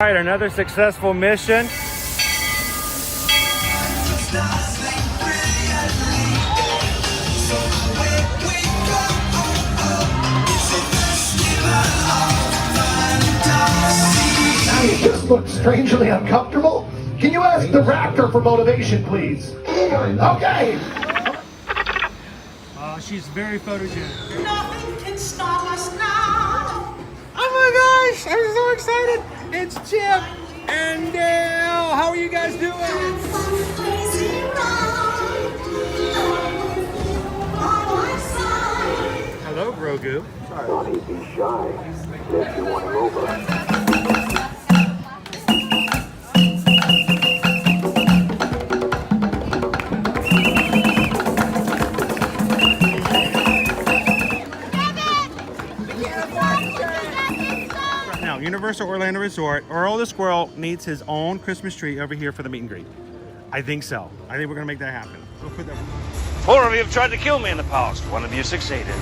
All right, another successful mission. Now you just look strangely uncomfortable. Can you ask the raptor for motivation, please? Okay. She's very photogenic. Nothing can stop us now. Oh my gosh, I'm so excited. It's Chip and Dale. How are you guys doing? Crazy ride. On my side. Hello, Grogu. Don't he be shy? Let you want him over. Now, Universal Orlando Resort, Earl the Squirrel needs his own Christmas tree over here for the meet and greet. I think so. I think we're gonna make that happen. We'll put that. 4 of you have tried to kill me in the past. 1 of you succeeded.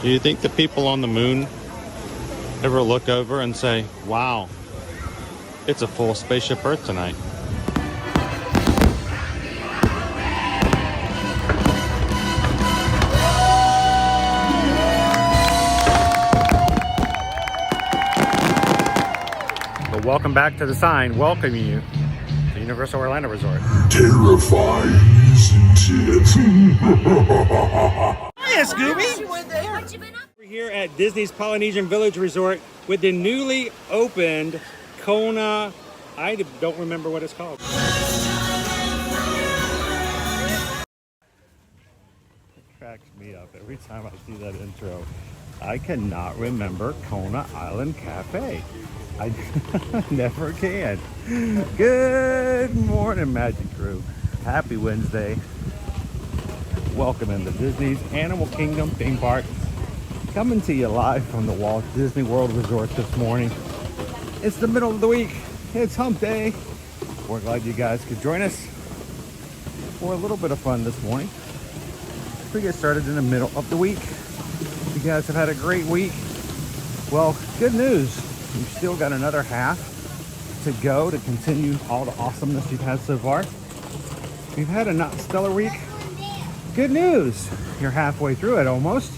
Do you think the people on the moon ever look over and say, wow, it's a full spaceship Earth tonight? But welcome back to the sign welcoming you to Universal Orlando Resort. Terrifying, isn't it? Hiya, Scooby! We're here at Disney's Polynesian Village Resort with the newly opened Kona. I don't remember what it's called. It cracks me up every time I see that intro. I cannot remember Kona Island Cafe. I never can. Good morning, Magic Crew. Happy Wednesday. Welcome into Disney's Animal Kingdom theme park. Coming to you live from the Walt Disney World Resort this morning. It's the middle of the week. It's hump day. We're glad you guys could join us for a little bit of fun this morning. We get started in the middle of the week. You guys have had a great week. Well, good news. You've still got another half to go to continue all the awesomeness you've had so far. We've had a not stellar week. Good news. You're halfway through it almost.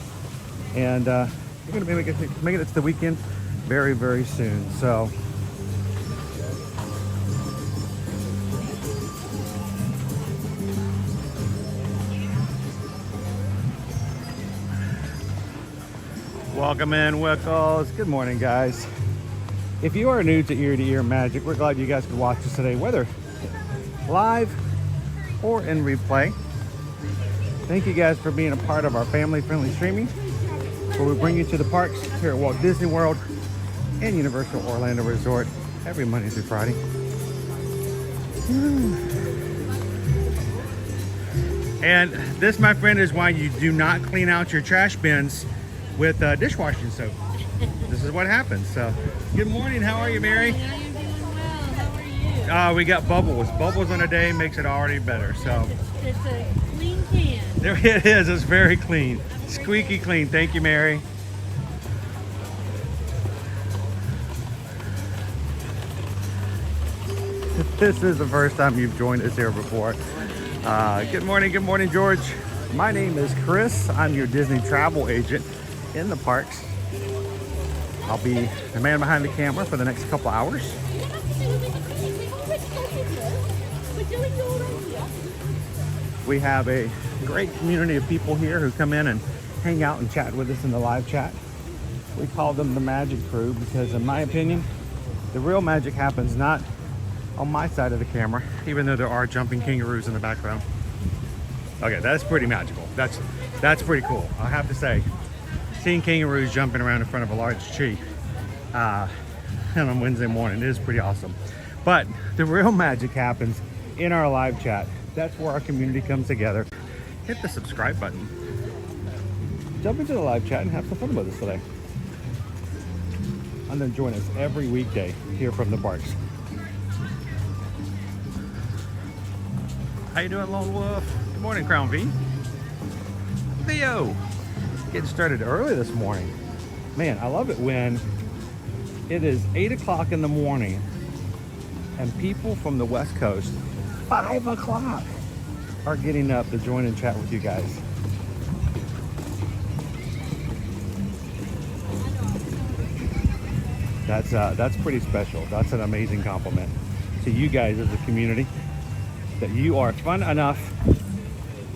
And you're going to be making it to the weekend very, very soon. So welcome in, Wickles. Good morning, guys. If you are new to Ear Magic, we're glad you guys could watch us today, whether live or in replay. Thank you guys for being a part of our family-friendly streaming, where we bring you to the parks here at Walt Disney World and Universal Orlando Resort every Monday through Friday. And this, my friend, is why you do not clean out your trash bins with dishwashing soap. This is what happens. So, good morning. How are you, Mary? I am doing well. How are you? We got bubbles. Bubbles on a day makes it already better. So It's a clean can. there it is. It's very clean. Squeaky clean. Thank you, Mary. If this is the first time you've joined us here before, good morning, George. My name is Chris. I'm your Disney travel agent in the parks. I'll be the man behind the camera for the next couple hours. We have a great community of people here who come in and hang out and chat with us in the live chat. We call them the Magic Crew because, in my opinion, the real magic happens not on my side of the camera, even though there are jumping kangaroos in the background. Okay, that's pretty magical. That's pretty cool. I have to say, seeing kangaroos jumping around in front of a large tree on a Wednesday morning is pretty awesome. But the real magic happens in our live chat. That's where our community comes together. Hit the subscribe button. Jump into the live chat and have some fun with us today. And then join us every weekday here from the parks. How you doing, Lone Wolf? Good morning, Crown V. Theo, getting started early this morning. Man, I love it when it is 8 o'clock in the morning and people from the West Coast, 5 o'clock, are getting up to join and chat with you guys. That's pretty special. That's an amazing compliment to you guys as a community, that you are fun enough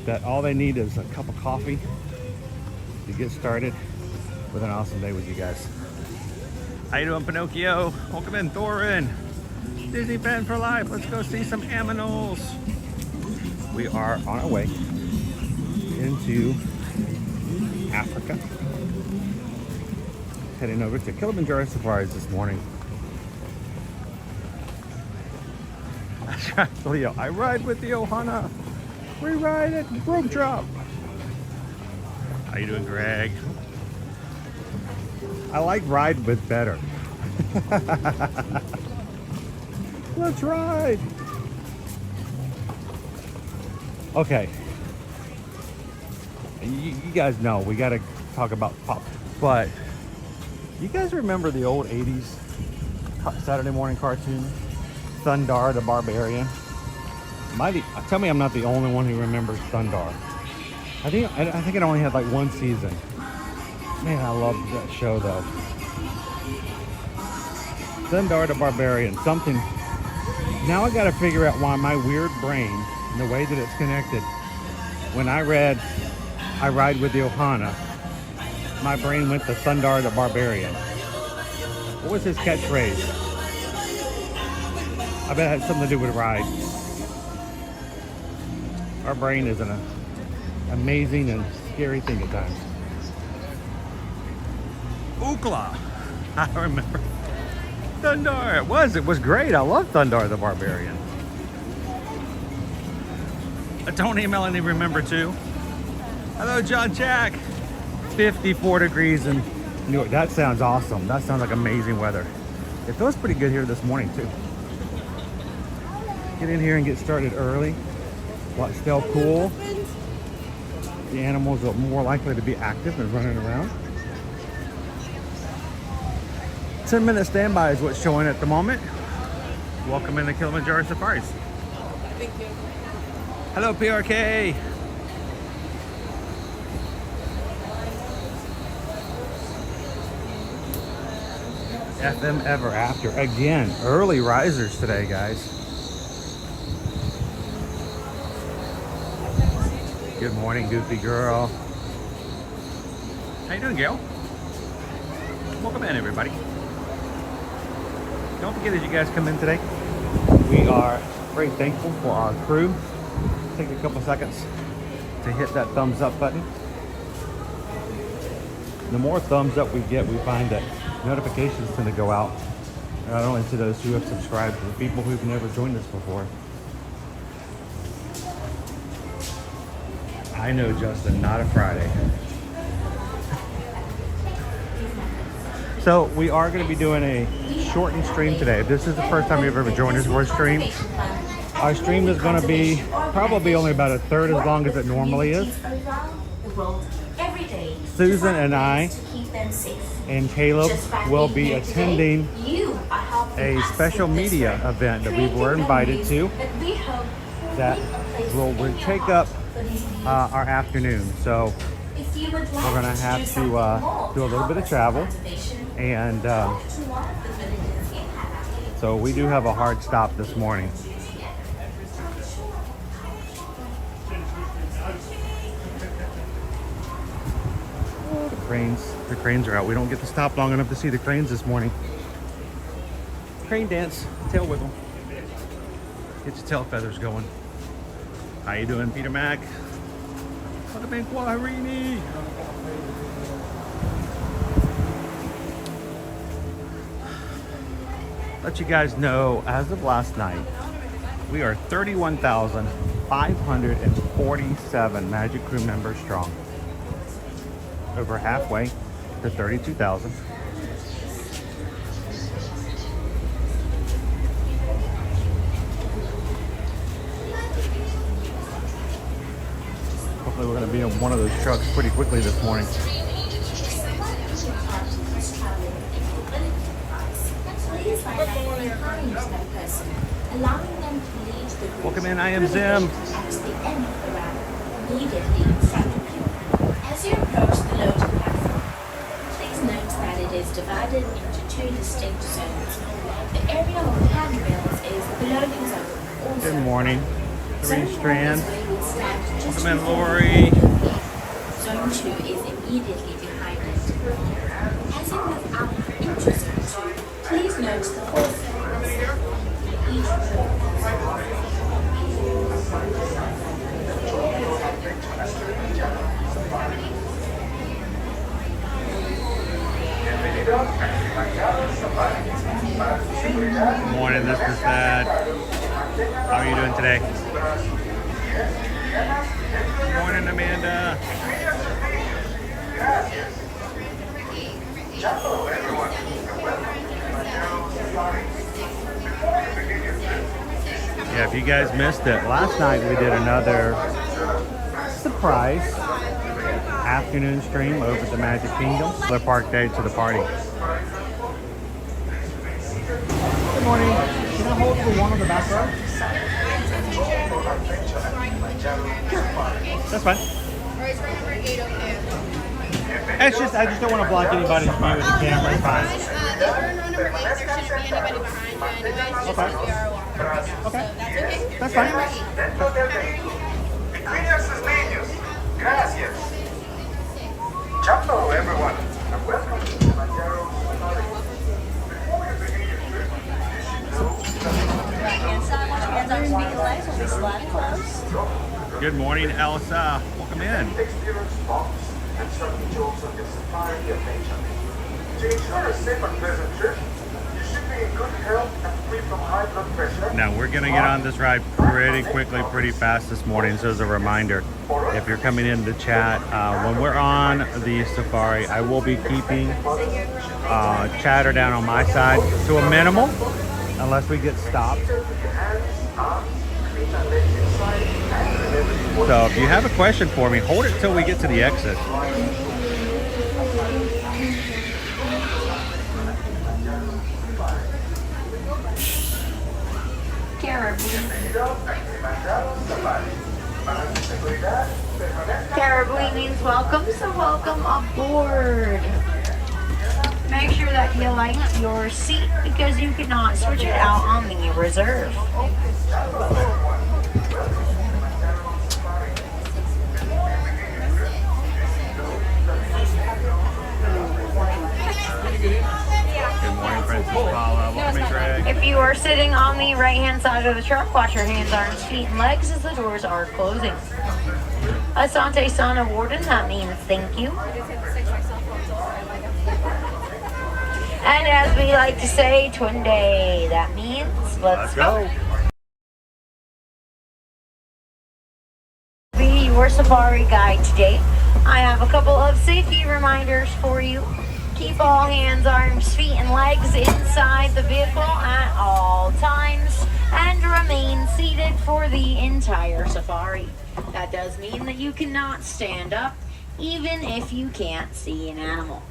that all they need is a cup of coffee to get started with an awesome day with you guys. How you doing, Pinocchio? Welcome in, Thorin. Disney fan for life. Let's go see some aminals. We are on our way into Africa. Heading over to Kiliminjaro Safari this morning. That's right, Leo. I ride with the Ohana. We ride at Rope Drop. How you doing, Greg? I like ride with better. Let's ride. Okay. You guys know we got to talk about pop, but you guys remember the old 80s Saturday morning cartoon, Thundar the Barbarian? Tell me I'm not the only one who remembers Thundar. I think it only had like one season. Man, I loved that show though. Thundar the Barbarian, something. Now I gotta figure out why my weird brain, and the way that it's connected, when I read I Ride with the Ohana, my brain went to Thundar the Barbarian. What was his catchphrase? I bet it had something to do with ride. Our brain is an amazing and scary thing at times. Ookla. I remember. Thundar. It was great. I love Thundar the Barbarian. Tony and Melanie remember too. Hello, John Jack. 54 degrees in New York. That sounds awesome. That sounds like amazing weather. It feels pretty good here this morning too. Get in here and get started early while it's still cool. The animals are more likely to be active and running around. 10-minute standby is what's showing at the moment. Welcome into Kilimanjaro Safaris. Thank you. Hello, PRK. FM Ever After. Again, early risers today, guys. Good morning, Goofy Girl. How you doing, Gail? Welcome in, everybody. Don't forget, as you guys come in today, we are very thankful for our crew. Take a couple seconds to hit that thumbs up button. The more thumbs up we get, we find that notifications tend to go out, not only to those who have subscribed, but the people who've never joined us before. I know, Justin, not a Friday. So we are going to be doing a shortened stream today. If this is the first time you've ever joined us for a stream, our stream is going to be probably only about a third as long as it normally is. Susan and I and Caleb will be attending a special media event that we were invited to that will take up our afternoon. So we're going to have to do a little bit of travel, and so we do have a hard stop this morning. The cranes are out. We don't get to stop long enough to see the cranes this morning. Crane dance, tail wiggle. Get your tail feathers going. How you doing, Peter Mac? Welcome in, Guarini. Let you guys know, as of last night, we are 31,547 Magic Crew members strong. Over halfway to 32,000. Hopefully we're going to be in one of those trucks pretty quickly this morning. Welcome in, I am Zim. As you approach the loading platform, please note that it is divided into two distinct zones. The area of handrails is the loading zone. Good morning. Zone 3 1 strands. is where you will stand just Welcome in, before Lori. the Zone 2 is immediately behind it. As you move up into Zone 2, please note the horse areas in each row. Good morning, this is Thad. How are you doing today? Good morning, Amanda. Yeah, if you guys missed it, last night we did another surprise afternoon stream over at the Magic Kingdom. Another park day to the party. Good morning. Can I hold the one on the back row? That's fine. It's just, I just don't want to block anybody's view with the camera. It's fine. Okay. Okay. That's fine. Ciao, everyone, and welcome to Kiliminjaro Safari. Before we begin your trip, Good morning, Elsa. Welcome in. experience spots and certain jokes on your safari adventure. To ensure a safe and pleasant trip, you should be in good health and free from high blood pressure. Now we're gonna get on this ride pretty quickly, pretty fast this morning. So as a reminder, if you're coming in to chat, when we're on the safari, I will be keeping chatter down on my side to a minimum, unless we get stopped. So if you have a question for me, hold it till we get to the exit. Caribou means welcome, so welcome aboard. Make sure that you like your seat because you cannot switch it out on the reserve. Good morning, Princess Paula. Welcome in, Greg. If you are sitting on the right-hand side of the truck, watch your hands, arms, feet, and legs as the doors are closing. Asante Sana Warden, that means thank you. And as we like to say, Twin Day, that means let's go. Be your safari guide today. I have a couple of safety reminders for you. Keep all hands, arms, feet, and legs inside the vehicle at all times and remain seated for the entire safari. That does mean that you cannot stand up even if you can't see an animal.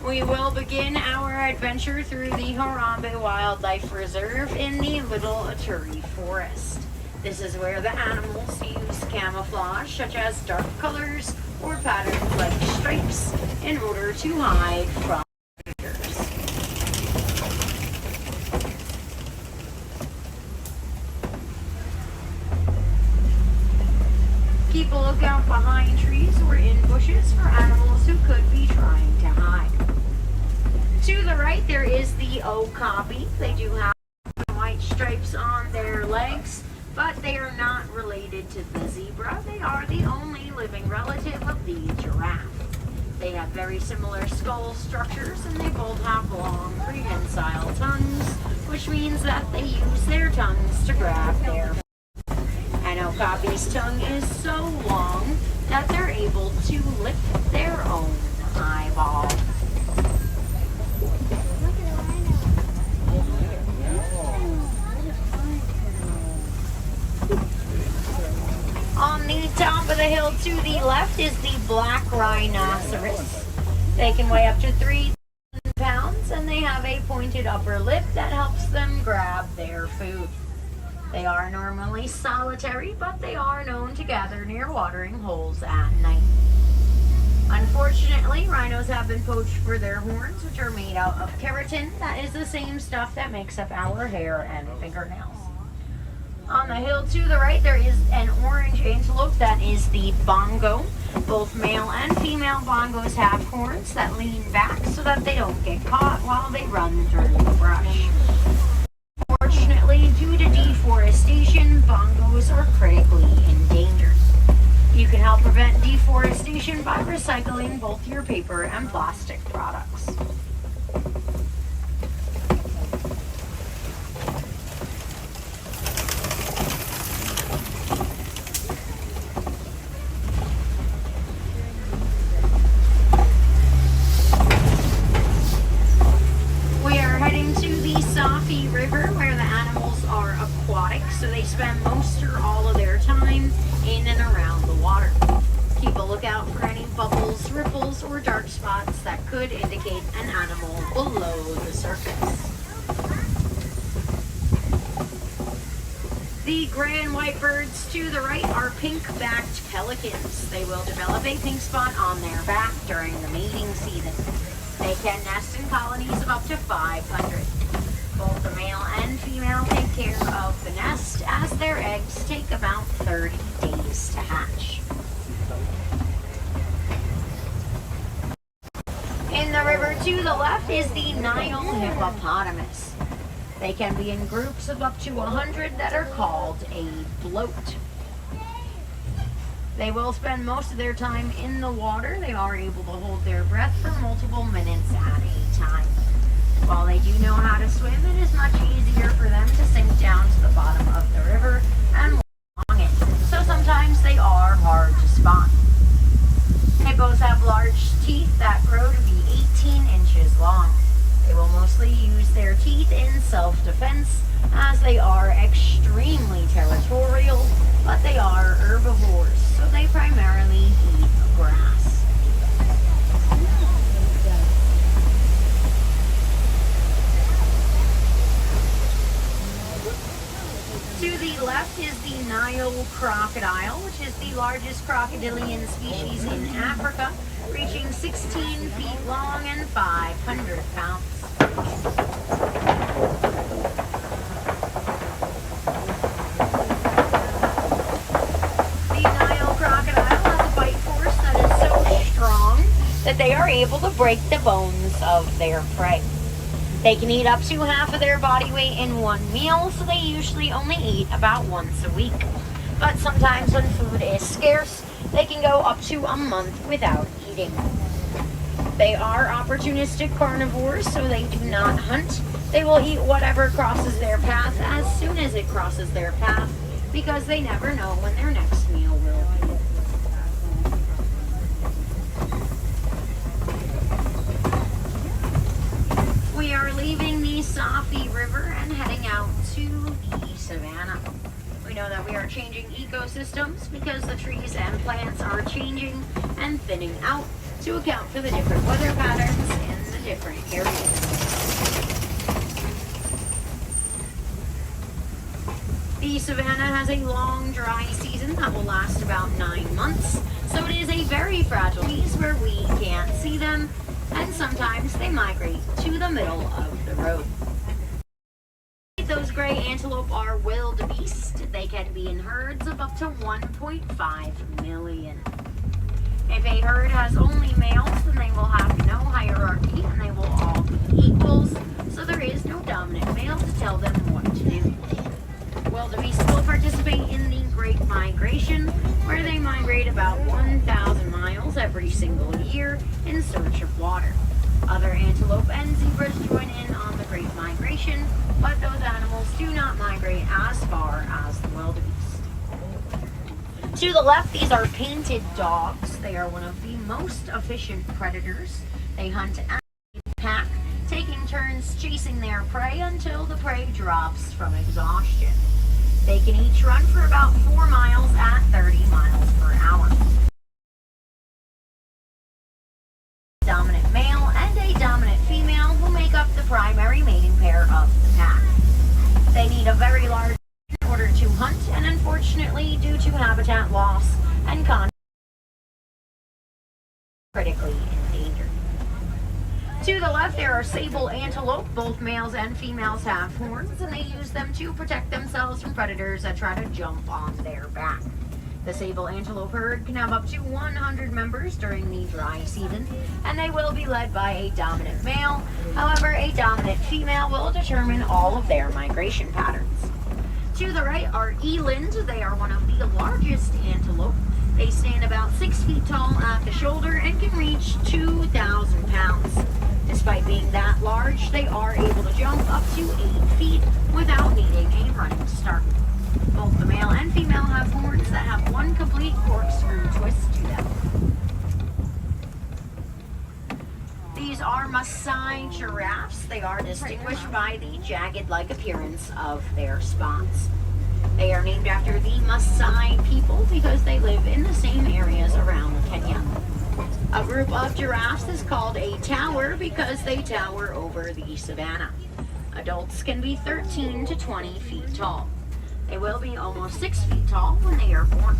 We will begin our adventure through the Harambe Wildlife Reserve in the Little Aturi Forest. This is where the animals use camouflage, such as dark colors or patterns like stripes, in order to hide from predators. Keep a lookout behind trees or in bushes for animals who could be trying to hide. To the right, there is the okapi. They do have white stripes on their legs, but they are not related to the zebra. They are the only living relative of the giraffe. They have very similar skull structures, and they both have long prehensile tongues, which means that they use their tongues to grab their food. An okapi's tongue is so long that they're able to lick their own eyeball. On the the hill to the left is the black rhinoceros. They can weigh up to 3 pounds, and they have a pointed upper lip that helps them grab their food. They are normally solitary, but they are known to gather near watering holes at night. Unfortunately, rhinos have been poached for their horns, which are made out of keratin. That is the same stuff that makes up our hair and fingernails. On the hill to the right, there is an orange antelope that is the bongo. Both male and female bongos have horns that lean back so that they don't get caught while they run through the brush. Fortunately, due to deforestation, bongos are critically endangered. You can help prevent deforestation by recycling both your paper and plastic products. We are heading to the Safari River, where the animals are aquatic, so they spend most or all of their time in and around the water. Keep a lookout for any bubbles, ripples, or dark spots that could indicate an animal below the surface. The gray and white birds to the right are pink-backed pelicans. They will develop a pink spot on their back during the mating season. They can nest in colonies of up to 500. Both the male and female take care of the nest, as their eggs take about 30 days to hatch. In the river to the left is the Nile hippopotamus. They can be in groups of up to 100 that are called a bloat. They will spend most of their time in the water. They are able to hold their breath for multiple minutes at a time. While they do know how to swim, it is much easier for them to sink down to the bottom of the river and walk along it. So sometimes they are hard to spot. Hippos have large teeth that grow to be 18 inches long. They will mostly use their teeth in self-defense, as they are extremely territorial, but they are herbivores, so they primarily eat grass. To the left is the Nile crocodile, which is the largest crocodilian species in Africa, reaching 16 feet long and 500 pounds. The Nile crocodile has a bite force that is so strong that they are able to break the bones of their prey. They can eat up to half of their body weight in one meal, so they usually only eat about once a week. But sometimes when food is scarce, they can go up to a month without eating. They are opportunistic carnivores, so they do not hunt. They will eat whatever crosses their path as soon as it crosses their path, because they never know when their next meal will be. We are leaving the Safari River and heading out to the savannah. We know that we are changing ecosystems because the trees and plants are changing and thinning out to account for the different weather patterns in the different areas. The savannah has a long dry season that will last about 9 months, so it is a very fragile piece where we can't see them, and sometimes they migrate to the middle of the road. Those gray antelope are wildebeest. They can be in herds of up to 1.5 million. If a herd has only males, then they will have no hierarchy and they will all be equals, so there is no dominant male to tell them what to do. Wildebeest will participate in the Great Migration, where they migrate about 1,000 miles every single year in search of water. Other antelope and zebras join in on the Great Migration, but those animals do not migrate as far as the wildebeest. To the left, these are painted dogs. They are one of the most efficient predators. They hunt as a pack, taking turns chasing their prey until the prey drops from exhaustion. They can each run for about 4 miles at 30 miles per hour. Dominant male and a dominant female who make up the primary mating pair of the pack. They need a very large in order to hunt, and unfortunately, due to habitat loss and critically endangered. To the left, there are sable antelope. Both males and females have horns, and they use them to protect themselves from predators that try to jump on their back. The sable antelope herd can have up to 100 members during the dry season, and they will be led by a dominant male. However, a dominant female will determine all of their migration patterns. To the right are elands. They are one of the largest antelope. They stand about 6 feet tall at the shoulder and can reach 2,000 pounds. Despite being that large, they are able to jump up to 8 feet without needing a running start. Both the male and female have horns that have one complete corkscrew twist to them. These are Maasai giraffes. They are distinguished by the jagged-like appearance of their spots. They are named after the Maasai people because they live in the same areas around Kenya. A group of giraffes is called a tower because they tower over the savanna. Adults can be 13 to 20 feet tall. They will be almost 6 feet tall when they are born.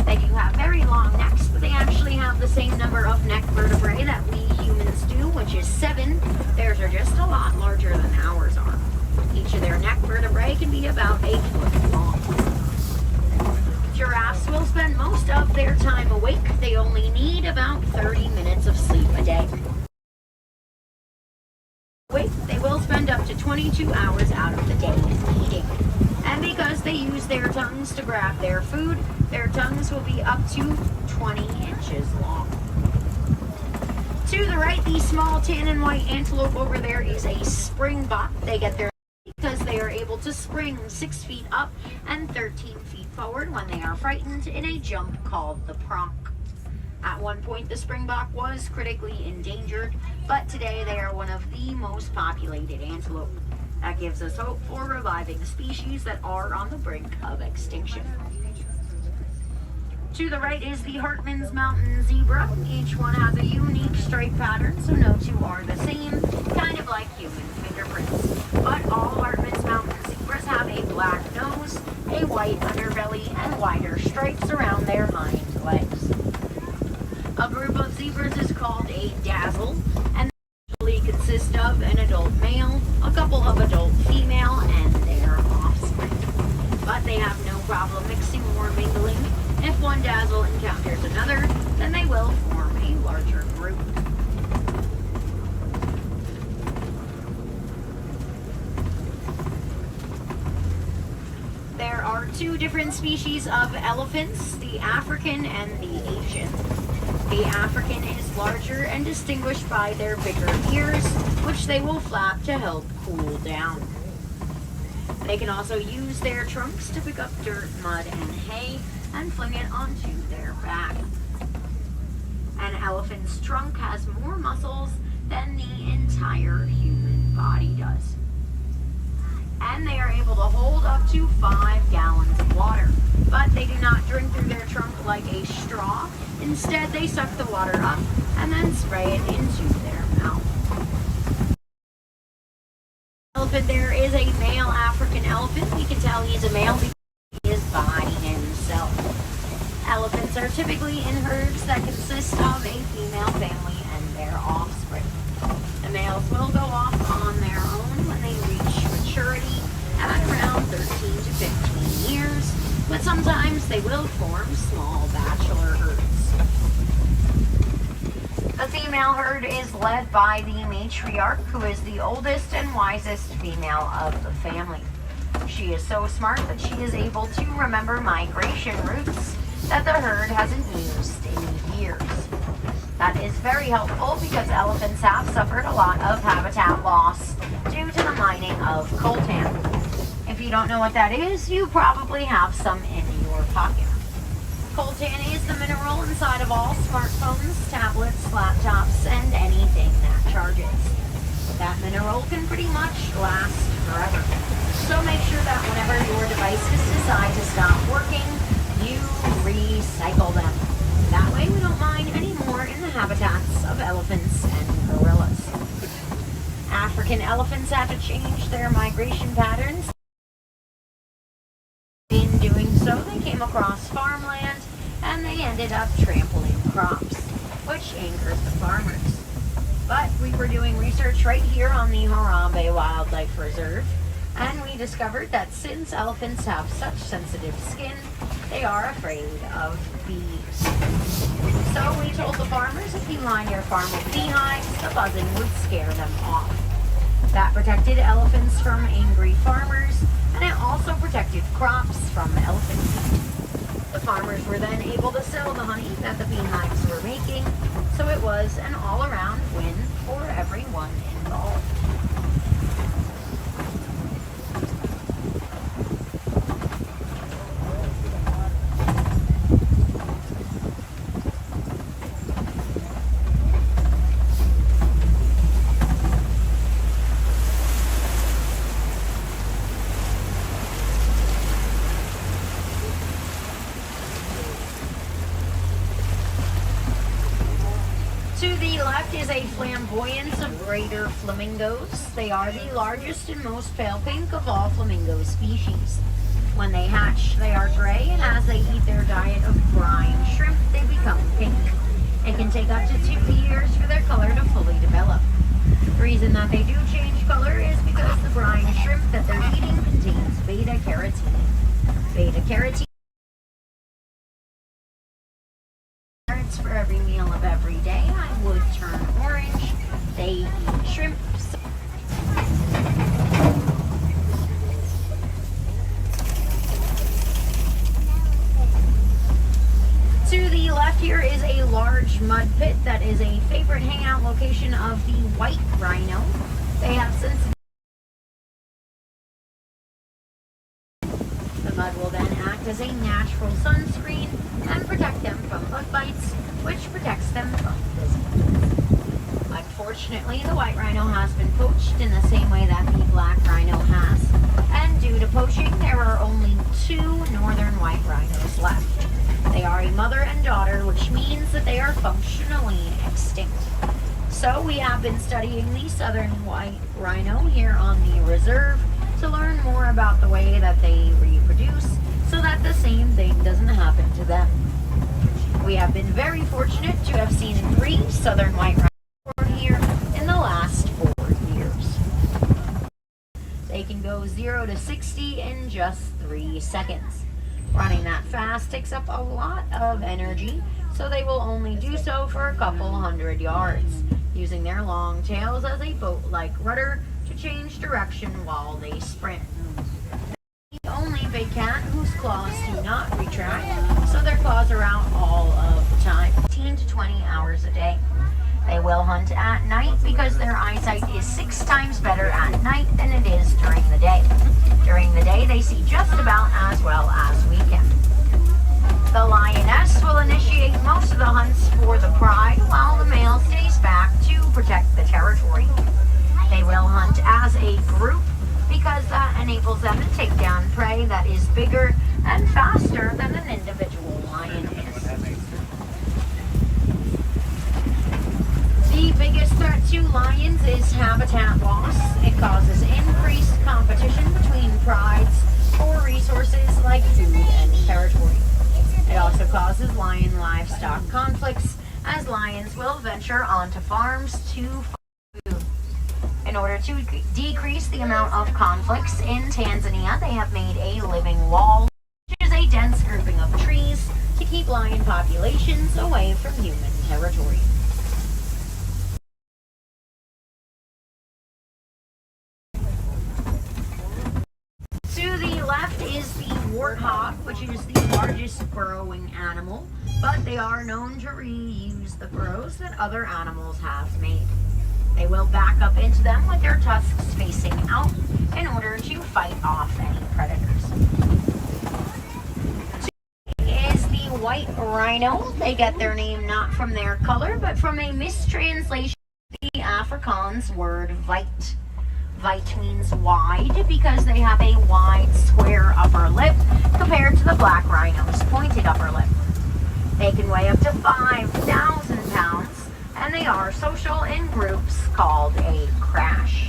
They do have very long necks, but they actually have the same number of neck vertebrae that we humans do, which is 7. Theirs are just a lot larger than ours are. Each of their neck vertebrae can be about 8 foot long. Giraffes will spend most of their time awake. They only need about 30 minutes of sleep a day. They will spend up to 22 hours out of the day eating. And because they use their tongues to grab their food, their tongues will be up to 20 inches long. To the right, the small tan and white antelope over there is a springbok. They get their because they are able to spring 6 feet up and 13 feet forward when they are frightened in a jump called the pronk. At one point, the springbok was critically endangered, but today they are one of the most populated antelope. That gives us hope for reviving species that are on the brink of extinction. To the right is the Hartman's Mountain zebra. Each one has a unique stripe pattern, so no two are the same, kind of like human fingerprints. But all Hartman's Mountain zebras have a black nose, a white underbelly, and wider stripes around their hind legs. A group of zebras is called a dazzle, and they usually consist of an adult male, a couple of adult female, and their offspring. But they have no problem mixing or mingling. If one dazzle encounters another, then they will form a larger group. There are 2 different species of elephants, the African and the Asian. The African is larger and distinguished by their bigger ears, which they will flap to help cool down. They can also use their trunks to pick up dirt, mud, and hay and fling it onto their back. An elephant's trunk has more muscles than the entire human body does. And they are able to hold up to 5 gallons of water. But they do not drink through their trunk like a straw. Instead, they suck the water up and then spray it into their mouth. Elephant, there is a male African elephant. We can tell he's a male because he is by himself. Elephants are typically in herds that consist of a female family and their offspring. The males will go off on their own when they reach maturity at around 13 to 15 years, but sometimes they will form small bachelor herds. The female herd is led by the matriarch, who is the oldest and wisest female of the family. She is so smart that she is able to remember migration routes that the herd hasn't used in years. That is very helpful because elephants have suffered a lot of habitat loss due to the mining of coltan. If you don't know what that is, you probably have some in your pocket. Coltan is the mineral inside of all smartphones, tablets, laptops, and anything that charges. That mineral can pretty much last forever. So make sure that whenever your devices decide to stop working, you recycle them. That way we don't mine any more in the habitats of elephants and gorillas. African elephants had to change their migration patterns. In doing so, they came across farmland and they ended up trampling crops, which angered the farmers. But we were doing research right here on the Harambe Wildlife Reserve, and we discovered that since elephants have such sensitive skin, they are afraid of bees. So we told the farmers if you line your farm with beehives, the buzzing would scare them off. That protected elephants from angry farmers, and it also protected crops from elephant heat. The farmers were then able to sell the honey that the beehives were making, so it was an all-around win for everyone involved. To the left is a flamboyance of greater flamingos. They are the largest and most pale pink of all flamingo species. When they hatch, they are gray, and as they eat their diet of brine shrimp, they become pink. It can take up to 2 years for their color to fully develop. The reason that they do change color is because the brine shrimp that they're eating contains beta-carotene. Beta-carotene for every meal of every day. I would turn orange. They eat shrimp. To the left here is a large mud pit that is a favorite hangout location of the white rhino. They have sensitive. The mud will then act as a natural sunscreen and protect them from bug bites, which protects them from disease. Unfortunately, the white rhino has been poached in the same way that the black rhino has, and due to poaching, there are only 2 northern white rhinos left. They are a mother and daughter, which means that they are functionally extinct. So we have been studying the southern white rhino here on the reserve to learn more about the way that they reproduce so that the same thing doesn't happen to them. We have been very fortunate to have seen 3 southern white rhinos here in the last 4 years. They can go 0 to 60 in just 3 seconds. Running that fast takes up a lot of energy, so they will only do so for a couple hundred yards, using their long tails as a boat-like rudder to change direction while they sprint. The only big cat whose claws do not retract, so their claws are out all of the time, 15 to 20 hours a day. They will hunt at night because their eyesight is 6 times better at night than it is during the day. During the day, they see just about as well as we can. The lioness will initiate most of the hunts for the pride, while the male stays back to protect the territory. They will hunt as a group because that enables them to take down prey that is bigger and faster than an individual lion is. The biggest threat to lions is habitat loss. It causes increased competition between prides for resources like food and territory. It also causes lion livestock conflicts, as lions will venture onto farms to find food. In order to decrease the amount of conflicts in Tanzania, they have made a living wall, which is a dense grouping of trees to keep lion populations away from human territory. To the left is the warthog, which is the largest burrowing animal, but they are known to reuse the burrows that other animals have made. They will back up into them with their tusks facing out in order to fight off any predators. Is the white rhino. They get their name not from their color, but from a mistranslation of the Afrikaans word vite. White means wide because they have a wide, square upper lip compared to the black rhino's pointed upper lip. They can weigh up to 5,000 pounds, and they are social in groups called a crash.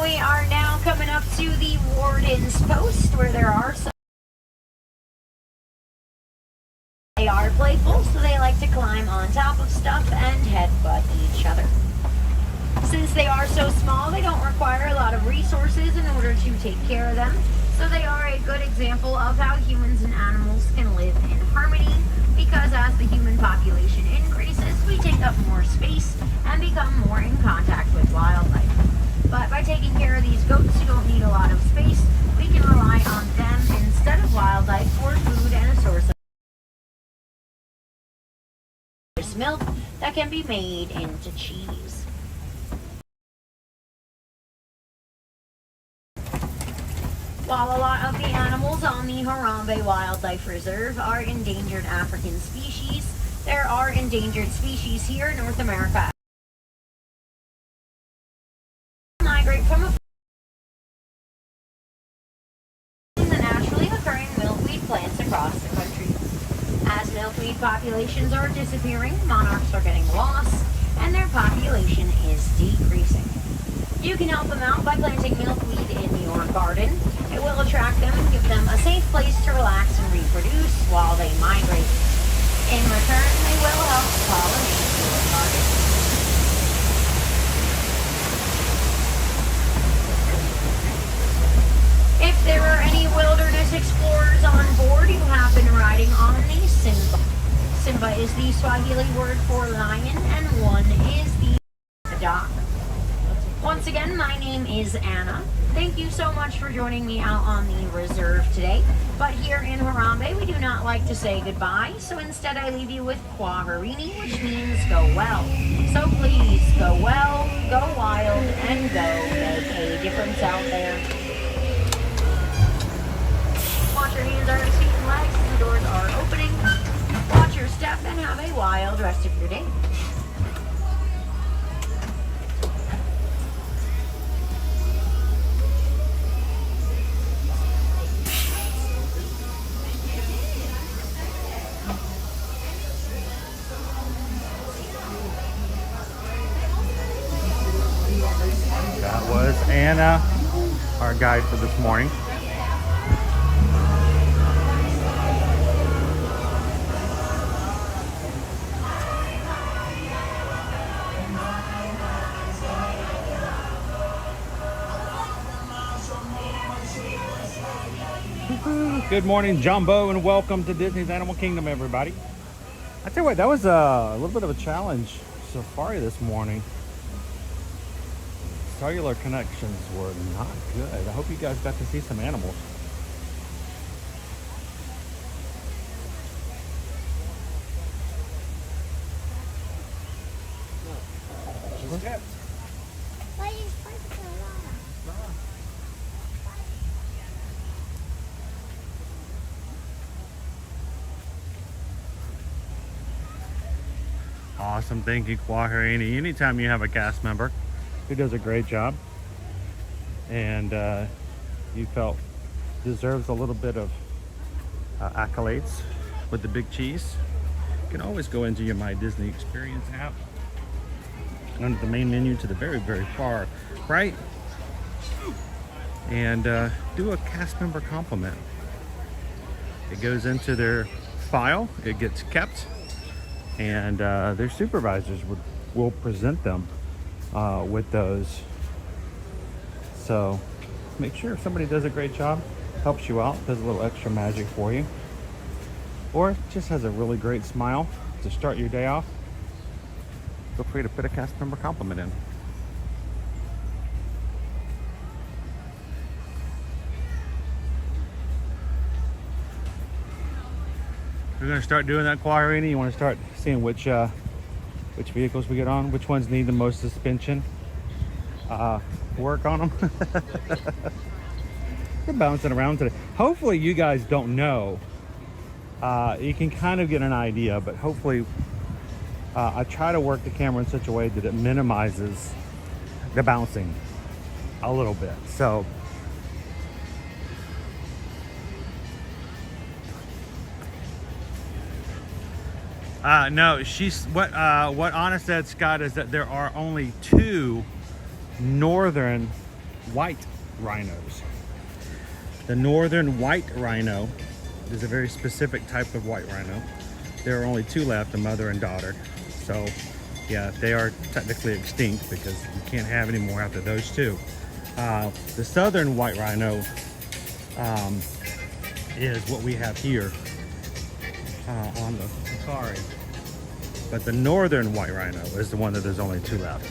We are now coming up to the warden's post where there are some. They are playful, so they like to climb on top of stuff and headbutt each other. Since they are so small, they don't require a lot of resources in order to take care of them. So they are a good example of how humans and animals can live in harmony, because as the human population increases, we take up more space and become more in contact with wildlife. But by taking care of these goats who don't need a lot of space, we can rely on them instead of wildlife for food and a source of milk that can be made into cheese. While a lot of the animals on the Harambe Wildlife Reserve are endangered African species, there are endangered species here in North America. Migrate from the naturally occurring milkweed plants across the country. As milkweed populations are disappearing, monarchs are getting lost, and their population is decreasing. You can help them out by planting milkweed in your garden. It will attract them and give them a safe place to relax and reproduce while they migrate. In return, they will help pollinate your garden. If there are any wilderness explorers on board who have been riding on the Simba. Simba is the Swahili word for lion, and one is the dog. Once again, my name is Anna. Thank you so much for joining me out on the reserve today. But here in Harambe, we do not like to say goodbye, so instead I leave you with Kwaherini, which means go well. So please, go well, go wild, and go make a difference out there. Watch your hands, arms, feet, and legs as the doors are opening. Watch your step and have a wild rest of your day. That was Anna, our guide for this morning. Good morning, Jumbo, and welcome to Disney's Animal Kingdom, everybody. I tell you what, that was a little bit of a challenge safari this morning. Cellular connections were not good. I hope you guys got to see some animals. Awesome, thank you, Kwaherini. Anytime you have a cast member who does a great job and you felt deserves a little bit of accolades with the big cheese, you can always go into your My Disney Experience app under the main menu to the very, very far right and do a cast member compliment. It goes into their file, it gets kept, and their supervisors will present them with those. So make sure if somebody does a great job, helps you out, does a little extra magic for you, or just has a really great smile to start your day off, feel free to put a cast member compliment in. We're gonna start doing that Quarini. You want to start seeing which vehicles we get on, which ones need the most suspension work on them. We're bouncing around today. Hopefully you guys don't know. You can kind of get an idea, but hopefully I try to work the camera in such a way that it minimizes the bouncing a little bit. So no, she's what Anna said, Scott, is that there are only 2 northern white rhinos. The northern white rhino is a very specific type of white rhino. There are only 2 left, a mother and daughter. So yeah, they are technically extinct because you can't have any more after those 2. The southern white rhino is what we have here on the Safari. But the northern white rhino is the one that there's only 2 left.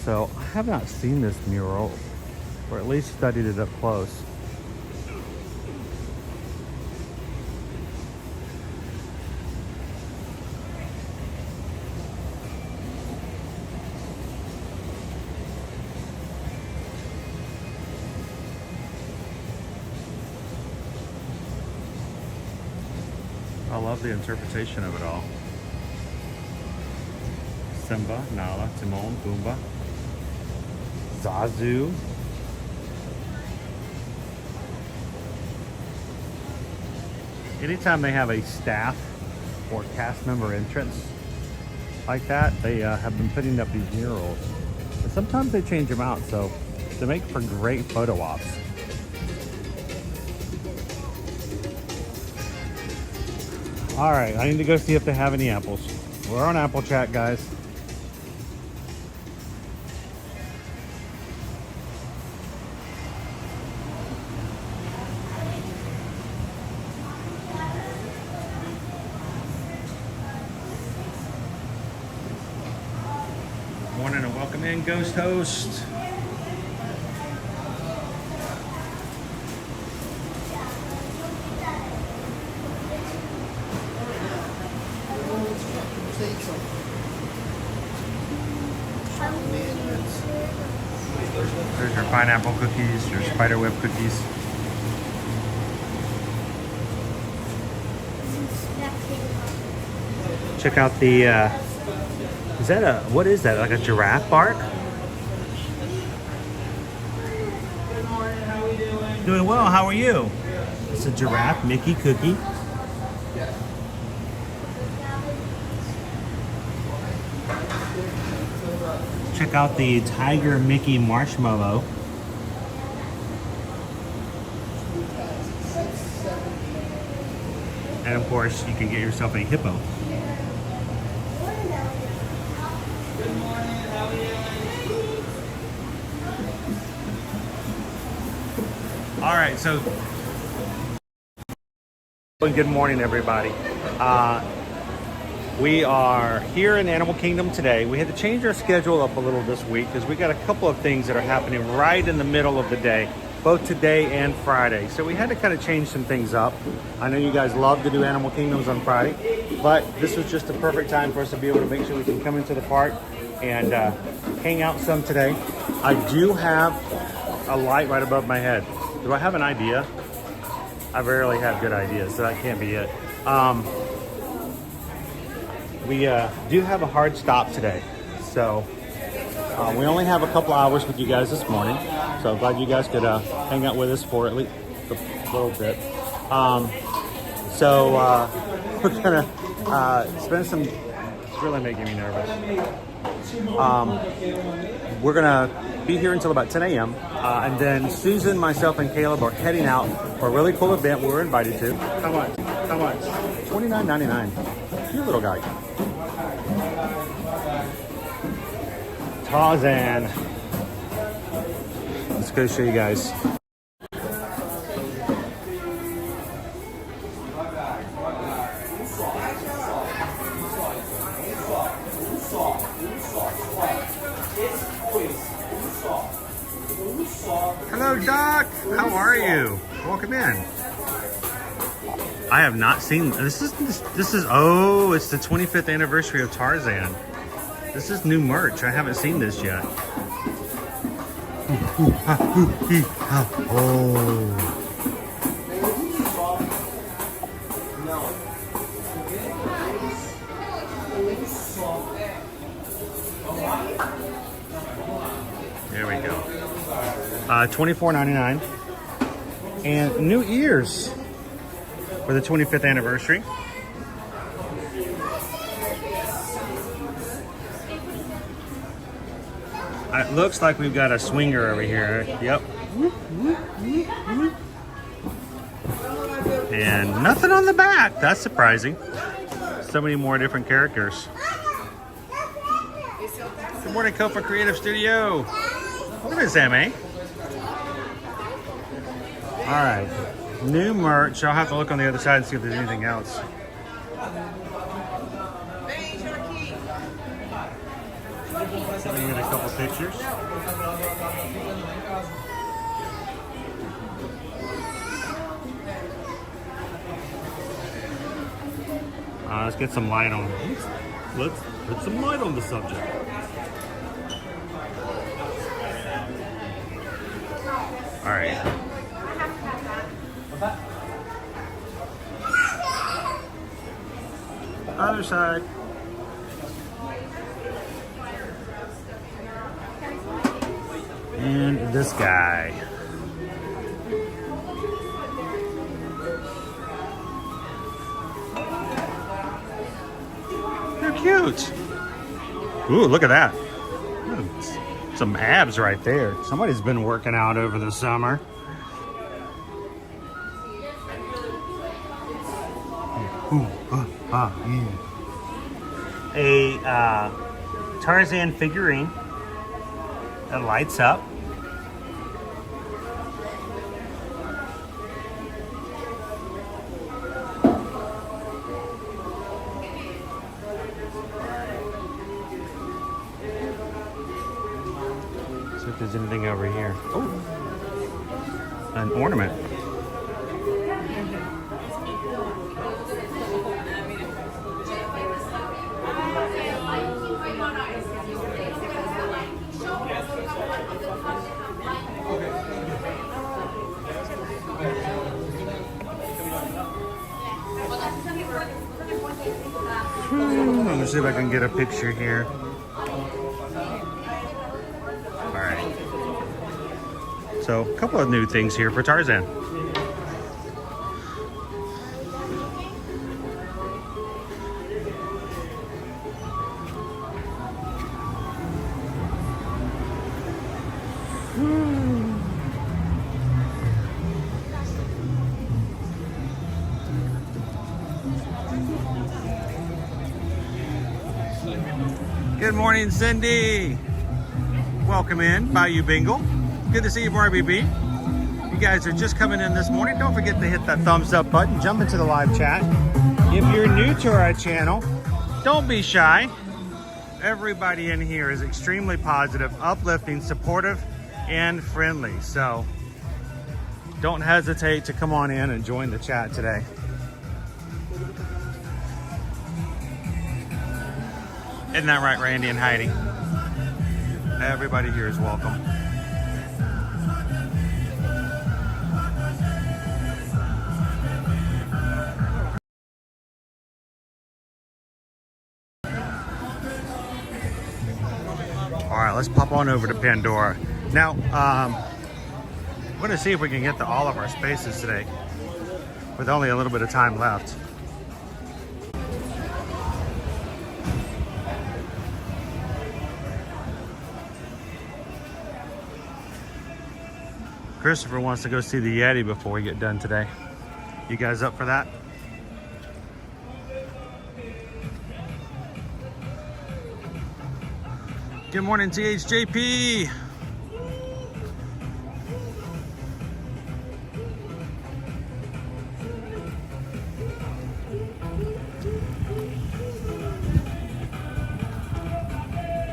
So I have not seen this mural, or at least studied it up close. I love the interpretation of it all. Simba, Nala, Timon, Pumbaa, Zazu. Anytime they have a staff or cast member entrance like that, they have been putting up these murals. And sometimes they change them out, so they make for great photo ops. All right, I need to go see if they have any apples. We're on Apple Chat, guys. Morning and welcome in, Ghost Host. There's your pineapple cookies, your spiderweb cookies. Check out the, is that what is that, like a giraffe bark? Good morning, how are we doing? Doing well, how are you? It's a giraffe Mickey cookie. Check out the Tiger Mickey marshmallow. And of course, you can get yourself a hippo. Good morning, how are you doing? All right, so good morning, everybody. We are here in Animal Kingdom today. We had to change our schedule up a little this week because we got a couple of things that are happening right in the middle of the day, both today and Friday. So we had to kind of change some things up. I know you guys love to do Animal Kingdoms on Friday, but this was just the perfect time for us to be able to make sure we can come into the park and hang out some today. I do have a light right above my head. Do I have an idea? I rarely have good ideas, so that can't be it. We do have a hard stop today, so we only have a couple hours with you guys this morning, so I'm glad you guys could hang out with us for at least a little bit. We're gonna spend some, it's really making me nervous. We're gonna be here until about 10 a.m. And then Susan, myself, and Caleb are heading out for a really cool event we were invited to. How much? How much? $29.99. Cute little guy. Tarzan. Let's go show you guys. Hello, Doc. How are you? Welcome in. I have not seen this is oh, it's the 25th anniversary of Tarzan. This is new merch. I haven't seen this yet. Oh. There we go. $24.99. And new ears for the 25th anniversary. It looks like we've got a swinger over here. Yep. And nothing on the back. That's surprising. So many more different characters. Good morning, Kofa Creative Studio. Look at this, M.A. All right. New merch. I'll have to look on the other side and see if there's anything else. Let me get a couple pictures. Let's get some light on. Let's put some light on the subject. All right. Other side. And this guy. They're cute. Ooh, look at that. Some abs right there. Somebody's been working out over the summer. Yeah. A Tarzan figurine that lights up. See if there's anything over here. Oh, an ornament. Let me see if I can get a picture here. All right. So, a couple of new things here for Tarzan. Good morning, Cindy. Welcome in, Bayou Bingle. Good to see you, RBB. You guys are just coming in this morning. Don't forget to hit that thumbs up button. Jump into the live chat. If you're new to our channel, don't be shy. Everybody in here is extremely positive, uplifting, supportive, and friendly. So don't hesitate to come on in and join the chat today. Isn't that right, Randy and Heidi? Everybody here is welcome. All right, let's pop on over to Pandora. Now, I'm going to see if we can get to all of our spaces today with only a little bit of time left. Christopher wants to go see the Yeti before we get done today. You guys up for that? Good morning, THJP.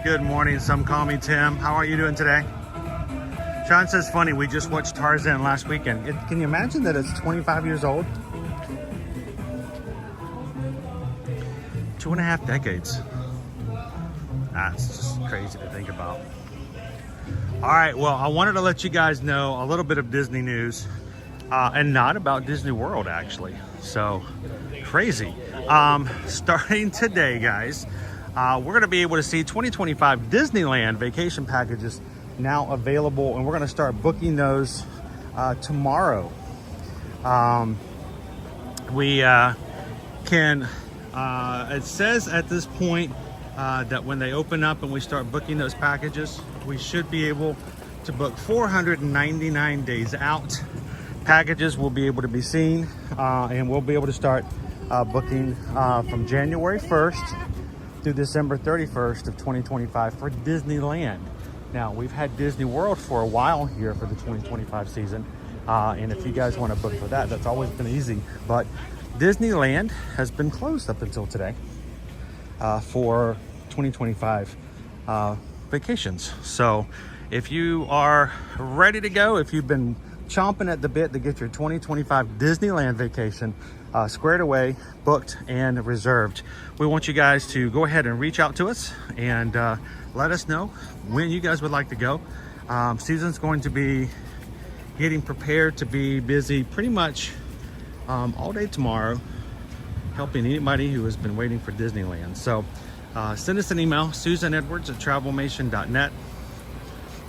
Good morning, some call me Tim. How are you doing today? John says, funny, we just watched Tarzan last weekend. Can you imagine that it's 25 years old? 2.5 decades. That's just crazy to think about. All right, well, I wanted to let you guys know a little bit of Disney news, and not about Disney World, actually. So, crazy. Starting today, guys, we're going to be able to see 2025 Disneyland vacation packages now available, and we're going to start booking those tomorrow. We can, it says at this point that when they open up and we start booking those packages, we should be able to book 499 days out. Packages will be able to be seen, and we'll be able to start booking from January 1st through December 31st of 2025 for Disneyland. Now, we've had Disney World for a while here for the 2025 season, and if you guys want to book for that, that's always been easy. But Disneyland has been closed up until today for 2025 vacations. So if you are ready to go, if you've been chomping at the bit to get your 2025 Disneyland vacation squared away, booked, and reserved, we want you guys to go ahead and reach out to us and let us know when you guys would like to go. Susan's going to be getting prepared to be busy pretty much all day tomorrow, helping anybody who has been waiting for Disneyland. So send us an email, susanedwards@travelmation.net.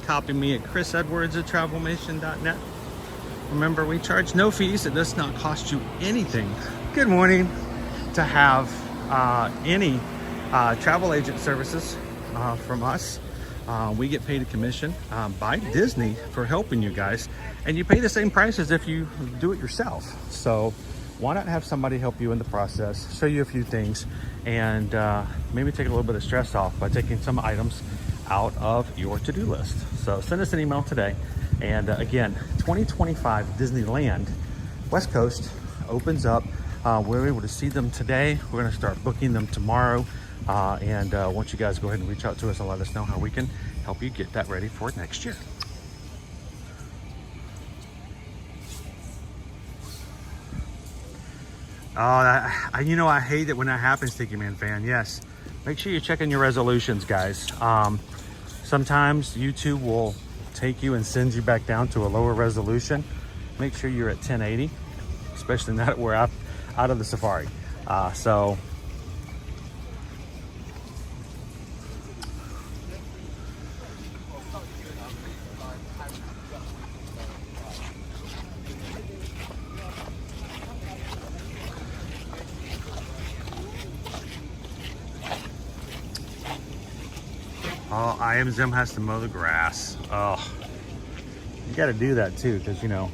Copy me at chrisedwards@travelmation.net. Remember, we charge no fees. It does not cost you anything. Good morning. To have any travel agent services from us, we get paid a commission by Disney for helping you guys, and you pay the same price as if you do it yourself. So why not have somebody help you in the process, show you a few things, and maybe take a little bit of stress off by taking some items out of your to-do list. So send us an email today. And again, 2025 Disneyland West Coast opens up. We're able to see them today. We're going to start booking them tomorrow. And want you guys to go ahead and reach out to us and let us know how we can help you get that ready for next year. Oh, you know, I hate it when that happens, Tiki Man fan. Yes, make sure you're checking your resolutions, guys. Sometimes YouTube will take you and send you back down to a lower resolution. Make sure you're at 1080, especially now that we're out of the Safari. So oh, I Am Zim has to mow the grass. Oh, you got to do that too, because you know,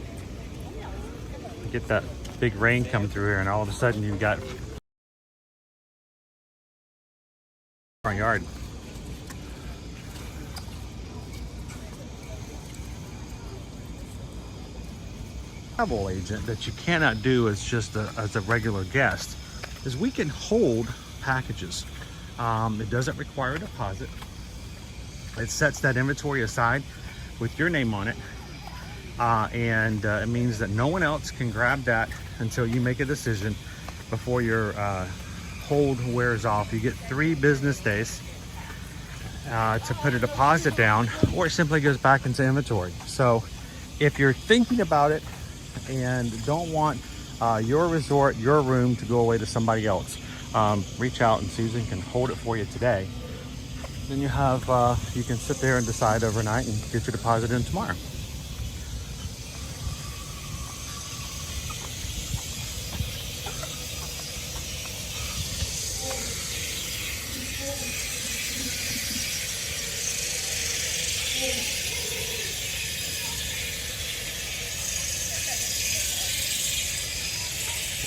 you get that big rain come through here, and all of a sudden you've got front yard. Travel agent that you cannot do as just as a regular guest is we can hold packages. It doesn't require a deposit. It sets that inventory aside with your name on it, and it means that no one else can grab that until you make a decision before your hold wears off. You get 3 business days to put a deposit down, or it simply goes back into inventory. So if you're thinking about it and don't want your resort, your room to go away to somebody else, reach out and Susan can hold it for you today. Then you have, you can sit there and decide overnight and get your deposit in tomorrow.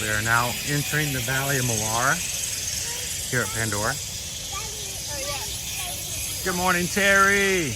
We are now entering the Valley of Moara here at Pandora. Good morning, Terry.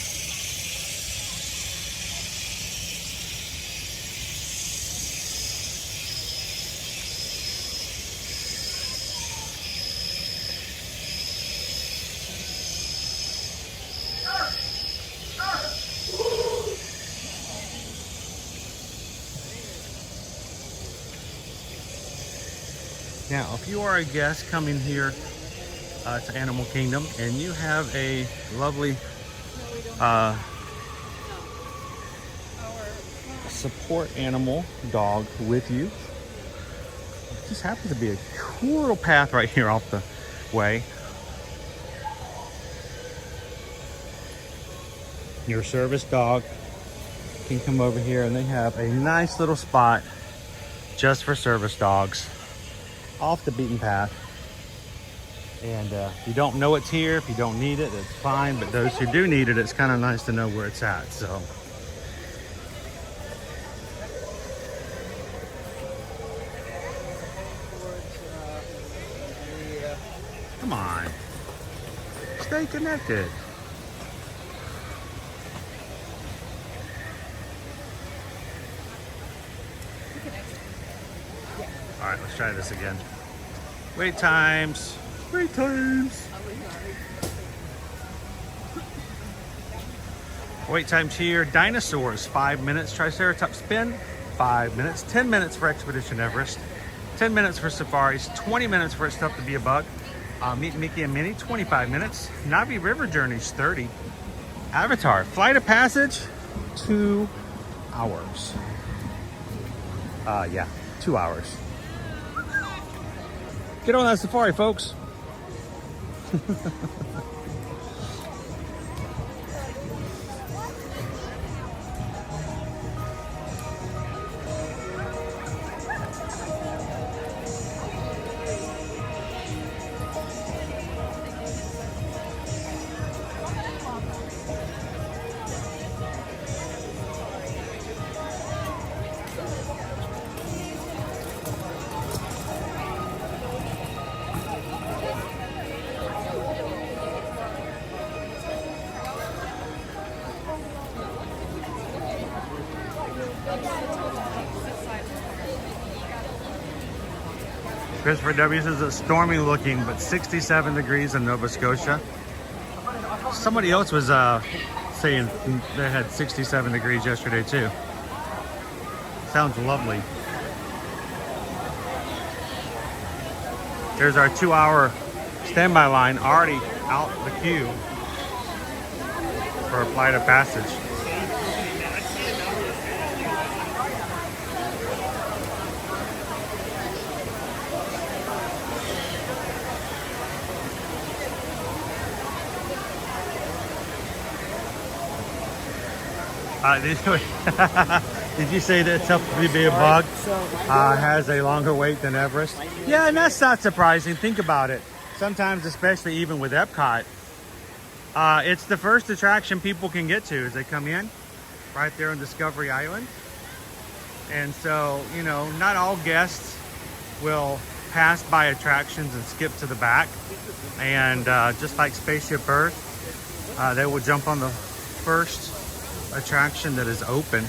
Now, if you are a guest coming here to Animal Kingdom and you have a lovely support animal dog with you, it just happens to be a cool little path right here off the way. Your service dog can come over here, and they have a nice little spot just for service dogs off the beaten path. And if you don't know it's here, if you don't need it, it's fine. But those who do need it, it's kind of nice to know where it's at. So come on, stay connected. All right, let's try this again. Wait times. Wait times. Wait times here. Dinosaurs, 5 minutes. Triceratops spin, 5 minutes. 10 minutes for Expedition Everest. 10 minutes for safaris. 20 minutes for It's Tough to Be a Bug. Meet Mickey and Minnie, 25 minutes. Navi River Journeys, 30. Avatar, Flight of Passage, 2 hours. Yeah, 2 hours. Get on that safari, folks. Christopher W says it's stormy looking, but 67 degrees in Nova Scotia. Somebody else was saying they had 67 degrees yesterday too. Sounds lovely. There's our 2 hour standby line already out the queue for a Flight of Passage. Did you say that It's Tough to Be a Bug has a longer wait than Everest? Yeah, and that's not surprising. Think about it. Sometimes, especially even with Epcot, it's the first attraction people can get to as they come in, right there on Discovery Island. And so, you know, not all guests will pass by attractions and skip to the back. And just like Spaceship Earth, they will jump on the first attraction that is open.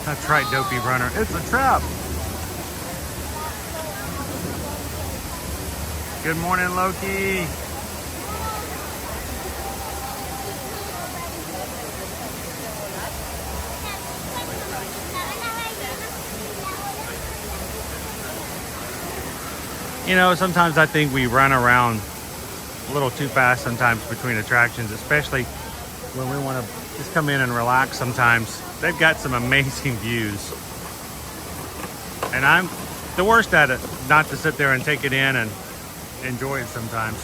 That's right, Dopey Runner. It's a trap. Good morning, Loki. You know, sometimes I think we run around a little too fast sometimes between attractions, especially when we want to just come in and relax sometimes. They've got some amazing views. And I'm the worst at it, not to sit there and take it in and enjoy it sometimes.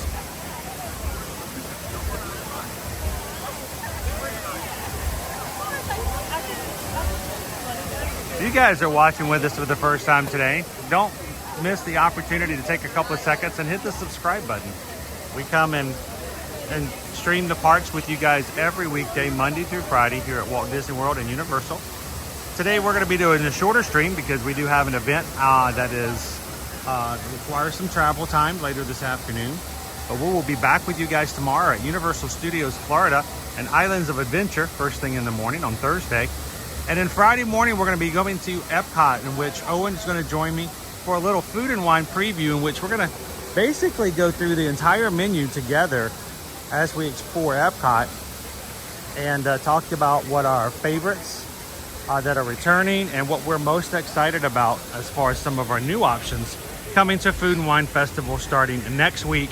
If you guys are watching with us for the first time today, don't miss the opportunity to take a couple of seconds and hit the subscribe button. We come and stream the parks with you guys every weekday, Monday through Friday, here at Walt Disney World and Universal. Today we're going to be doing a shorter stream because we do have an event that requires some travel time later this afternoon. But we will be back with you guys tomorrow at Universal Studios Florida and Islands of Adventure, first thing in the morning on Thursday. And then Friday morning, we're going to be going to Epcot, in which Owen's going to join me for a little food and wine preview, in which we're going to basically go through the entire menu together as we explore Epcot and talk about what our favorites that are returning and what we're most excited about as far as some of our new options coming to Food and Wine Festival starting next week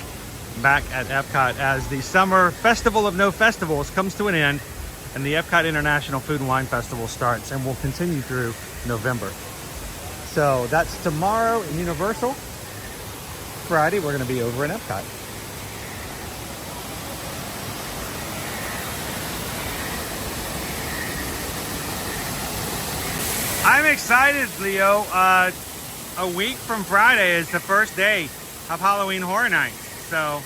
back at Epcot, as the summer festival of no festivals comes to an end and the Epcot International Food and Wine Festival starts and will continue through November. So that's tomorrow in Universal. Friday, we're going to be over in Epcot. I'm excited, Leo. A week from Friday is the first day of Halloween Horror Nights. So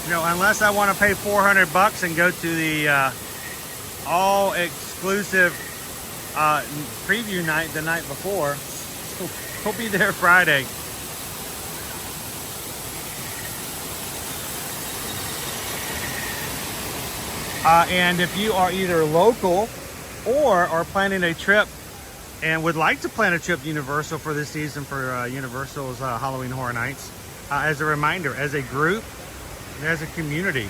you know, unless I want to pay $400 and go to the all exclusive preview night the night before, we'll be there Friday. And if you are either local or are planning a trip and would like to plan a trip to Universal for this season for Universal's Halloween Horror Nights, as a reminder, as a group and as a community,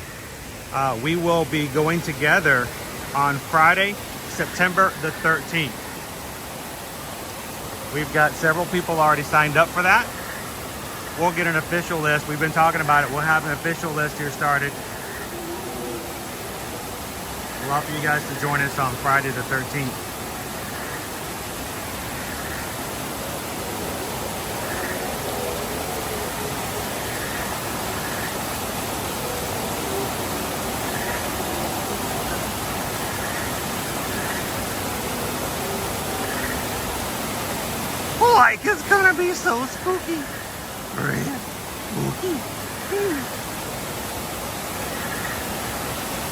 we will be going together on Friday, September the 13th. We've got several people already signed up for that. We'll get an official list. We've been talking about it. We'll have an official list here started. We'd love for you guys to join us on Friday the 13th. Like, it's gonna be so spooky. Very spooky.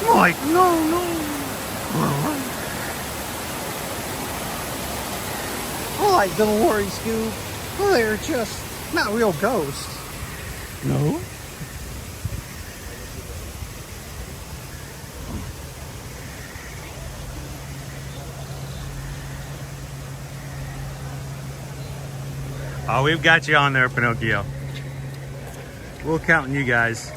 Like, no. Like, don't worry, Scoob. They're just not real ghosts. No? Oh, we've got you on there, Pinocchio. We'll count on you guys.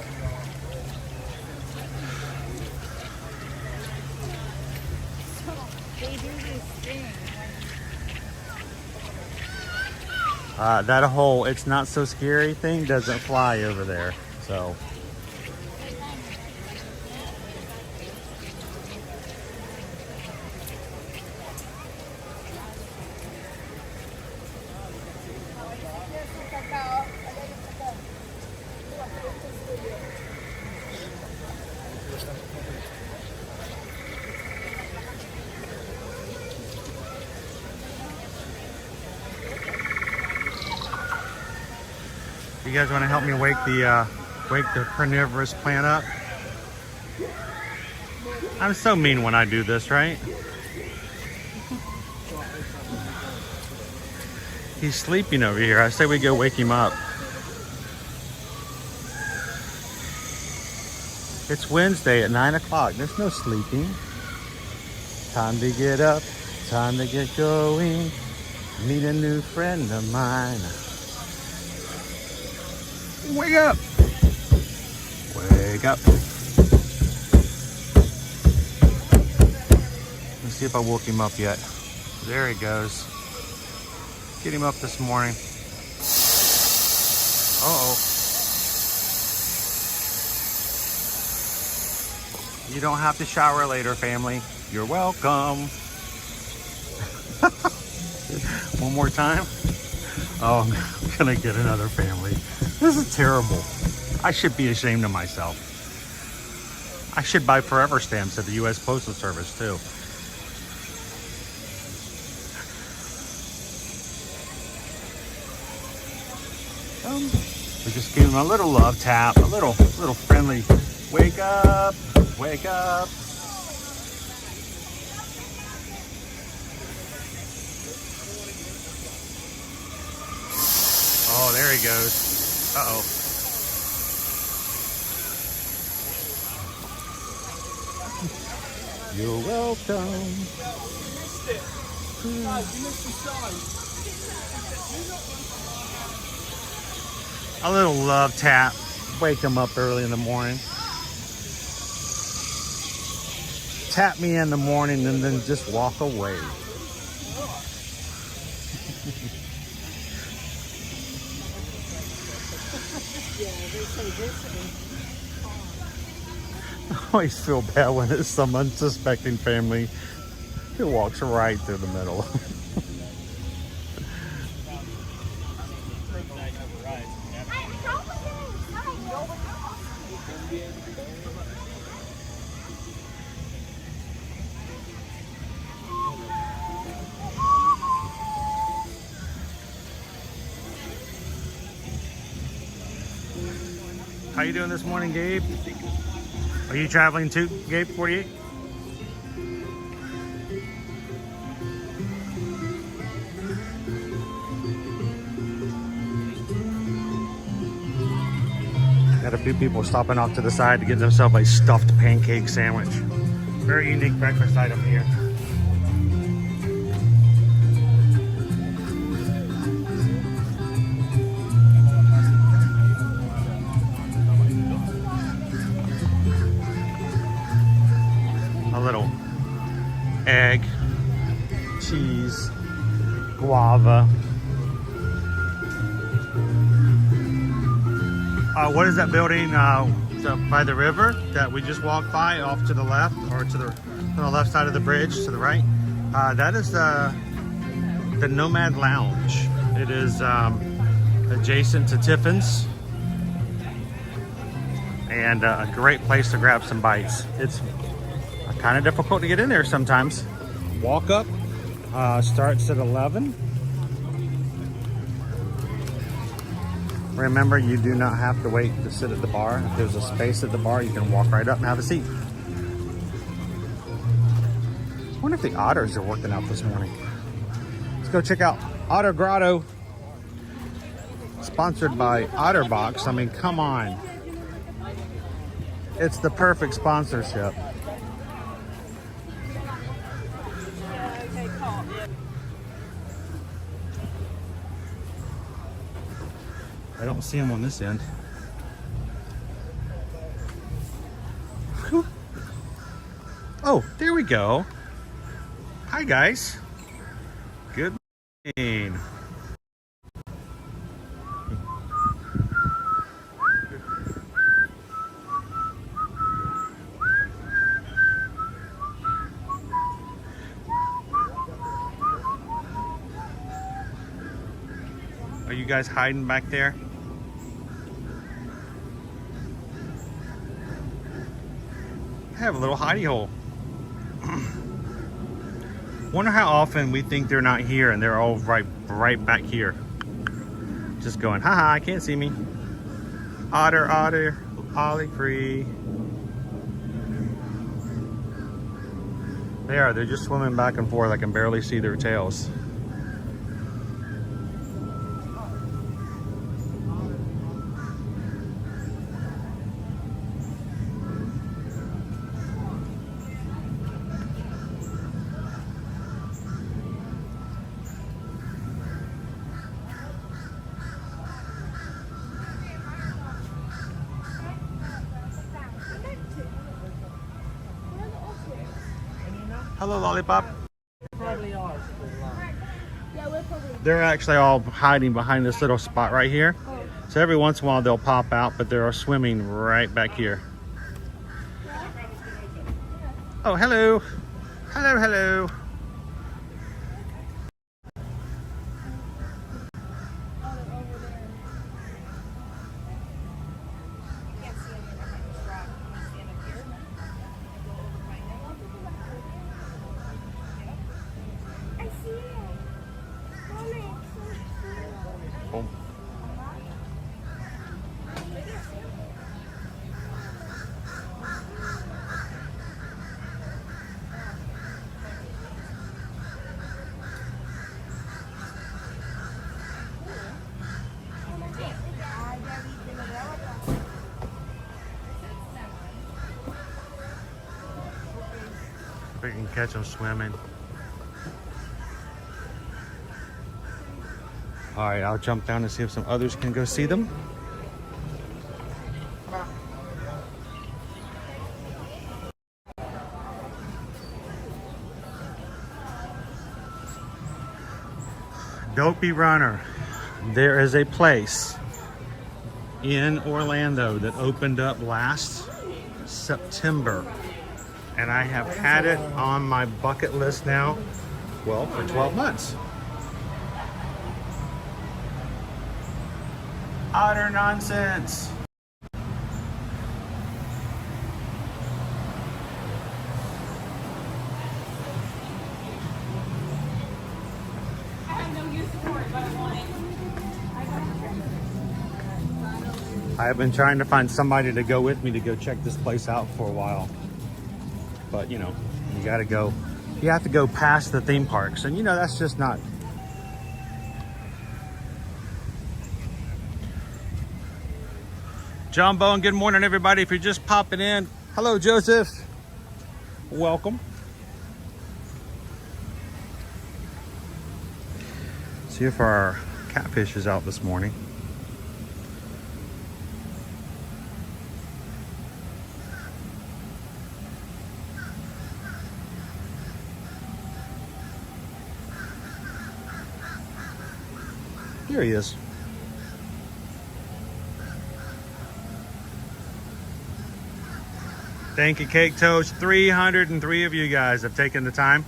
That whole "it's not so scary" thing doesn't fly over there, so. You guys want to help me wake the carnivorous plant up? I'm so mean when I do this, right? He's sleeping over here. I say we go wake him up. It's Wednesday at 9 o'clock. There's no sleeping. Time to get up. Time to get going. Meet a new friend of mine. Wake up! Wake up. Let's see if I woke him up yet. There he goes. Get him up this morning. Uh-oh. You don't have to shower later, family. You're welcome. One more time. Oh, I'm gonna get another family. This is terrible. I should be ashamed of myself. I should buy forever stamps at the U.S. Postal Service, too. We just gave him a little love tap, a little friendly, wake up, wake up. he goes. Uh-oh. You're welcome. A little love tap. Wake him up early in the morning. Tap me in the morning and then just walk away. I always feel bad when it's some unsuspecting family who walks right through the middle. How you doing this morning, Gabe? Are you traveling too, Gabe, 48? Got a few people stopping off to the side to get themselves a stuffed pancake sandwich. Very unique breakfast item here. A little egg, cheese, guava. What is that building by the river that we just walked by off to the left, or to the left side of the bridge to the right? That is the Nomad Lounge. It is adjacent to Tiffin's, and a great place to grab some bites. It's kind of difficult to get in there sometimes. Walk up starts at 11. Remember, you do not have to wait to sit at the bar. If there's a space at the bar, you can walk right up and have a seat. I wonder if the otters are working out this morning. Let's go check out Otter Grotto. Sponsored by Otterbox. I mean, come on. It's the perfect sponsorship. I don't see him on this end. Whew. Oh, there we go. Hi, guys. Good morning. Are you guys hiding back there? I have a little hidey hole. Wonder how often we think they're not here and they're all right back here. Just going, haha, I can't see me. Otter, otter, ollie free. They are, they're just swimming back and forth. I can barely see their tails. Hello, Lollipop. They're actually all hiding behind this little spot right here. So every once in a while they'll pop out, but they're swimming right back here. Oh, hello. Hello, hello. we can catch them swimming. All right, I'll jump down and see if some others can go see them. Dopey Runner. There is a place in Orlando that opened up last September, and I have had it on my bucket list now, well, for 12 months. Utter nonsense. I have been trying to find somebody to go with me to go check this place out for a while. But, you know, you got to go. You have to go past the theme parks. And, you know, that's just not. Jumbo, and good morning, everybody. If you're just popping in, hello, Joseph. Welcome. See if our catfish is out this morning. Here he is. Thank you, Cake Toast. 303 of you guys have taken the time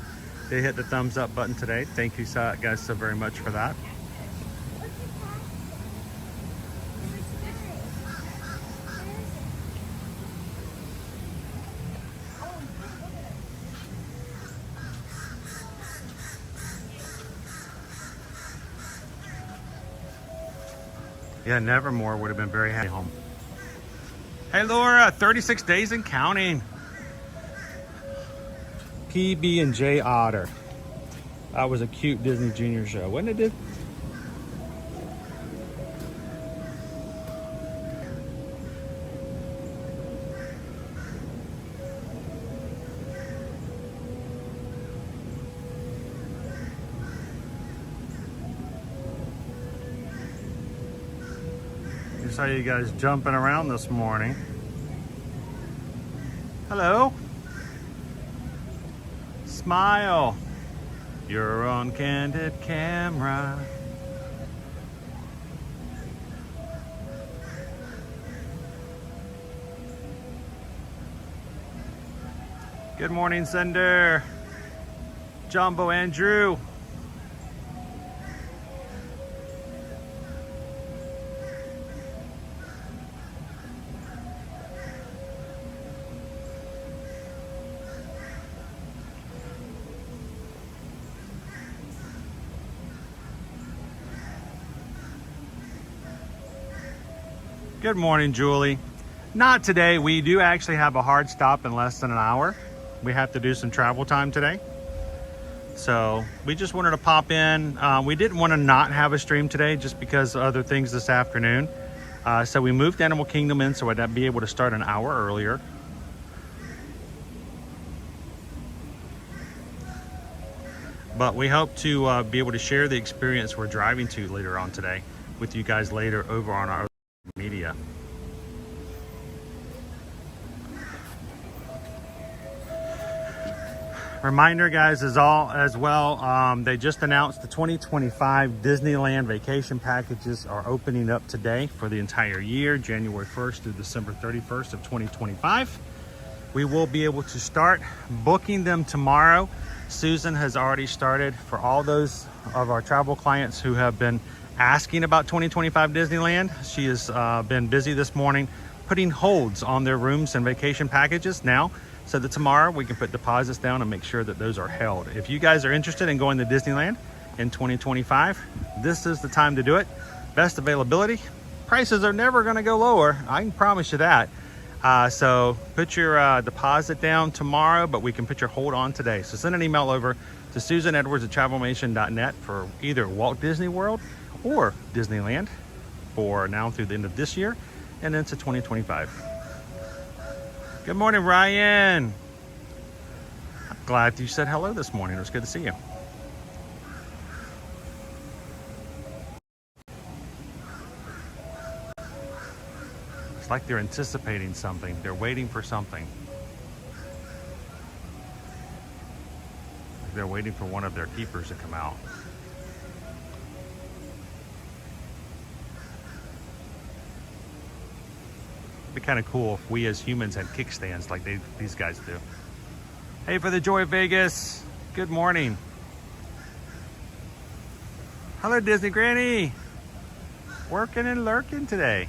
to hit the thumbs up button today. Thank you guys so very much for that. Yeah, Nevermore would have been very happy home. Hey Laura, 36 days and counting. PB&J Otter. That was a cute Disney Junior show, wasn't it, dude? I saw you guys jumping around this morning. Hello. Smile. You're on candid camera. Good morning, Cinder. Jumbo Andrew. Good morning, Julie. Not today. We do actually have a hard stop in less than an hour. We have to do some travel time today. So we just wanted to pop in. We didn't want to not have a stream today just because of other things this afternoon. So we moved Animal Kingdom in so I'd be able to start an hour earlier. But we hope to be able to share the experience we're driving to later on today with you guys later over on our media. Reminder, guys, as well, they just announced the 2025 Disneyland vacation packages are opening up today for the entire year, January 1st through December 31st of 2025. We will be able to start booking them tomorrow. Susan has already started for all those of our travel clients who have been asking about 2025 Disneyland. She has been busy this morning putting holds on their rooms and vacation packages now, so that tomorrow we can put deposits down and make sure that those are held. If you guys are interested in going to Disneyland in 2025, this is the time to do it. Best availability. Prices are never going to go lower. I can promise you that. So put your deposit down tomorrow, but we can put your hold on today. So send an email over to susanedwards@travelmation.net for either Walt Disney World or Disneyland for now through the end of this year and into 2025. Good morning, Ryan. Glad you said hello this morning. It was good to see you. It's like they're anticipating something. They're waiting for something. They're waiting for one of their keepers to come out. It'd be kind of cool if we as humans had kickstands like these guys do. Hey, for the joy of Vegas, good morning. Hello, Disney Granny. Working and lurking today.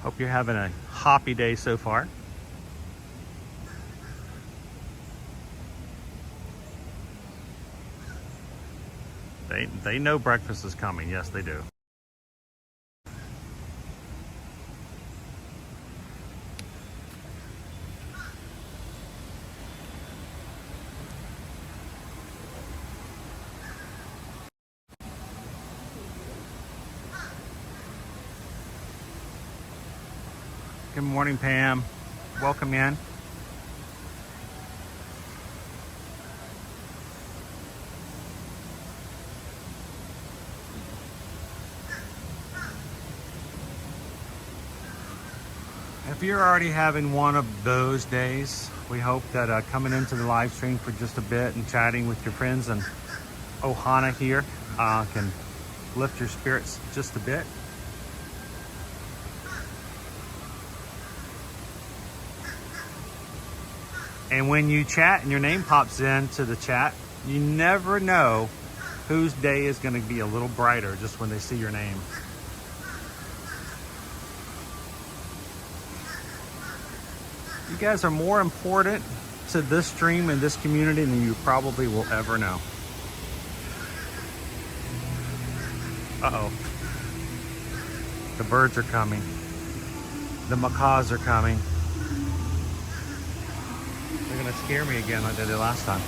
Hope you're having a hoppy day so far. They know breakfast is coming. Yes, they do. Good morning, Pam. Welcome in. If you're already having one of those days, we hope that coming into the live stream for just a bit and chatting with your friends and Ohana here can lift your spirits just a bit. And when you chat and your name pops into the chat, you never know whose day is going to be a little brighter just when they see your name. You guys are more important to this stream and this community than you probably will ever know. Uh-oh. The birds are coming. The macaws are coming. They're gonna scare me again like they did last time.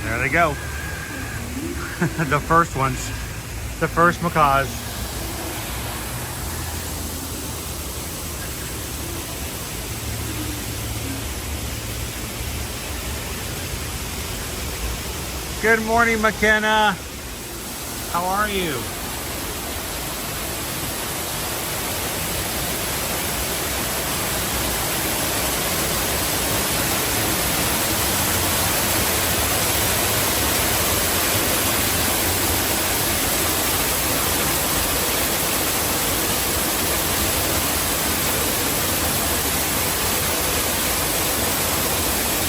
There they go. The first ones. The first macaws. Good morning, McKenna. How are you?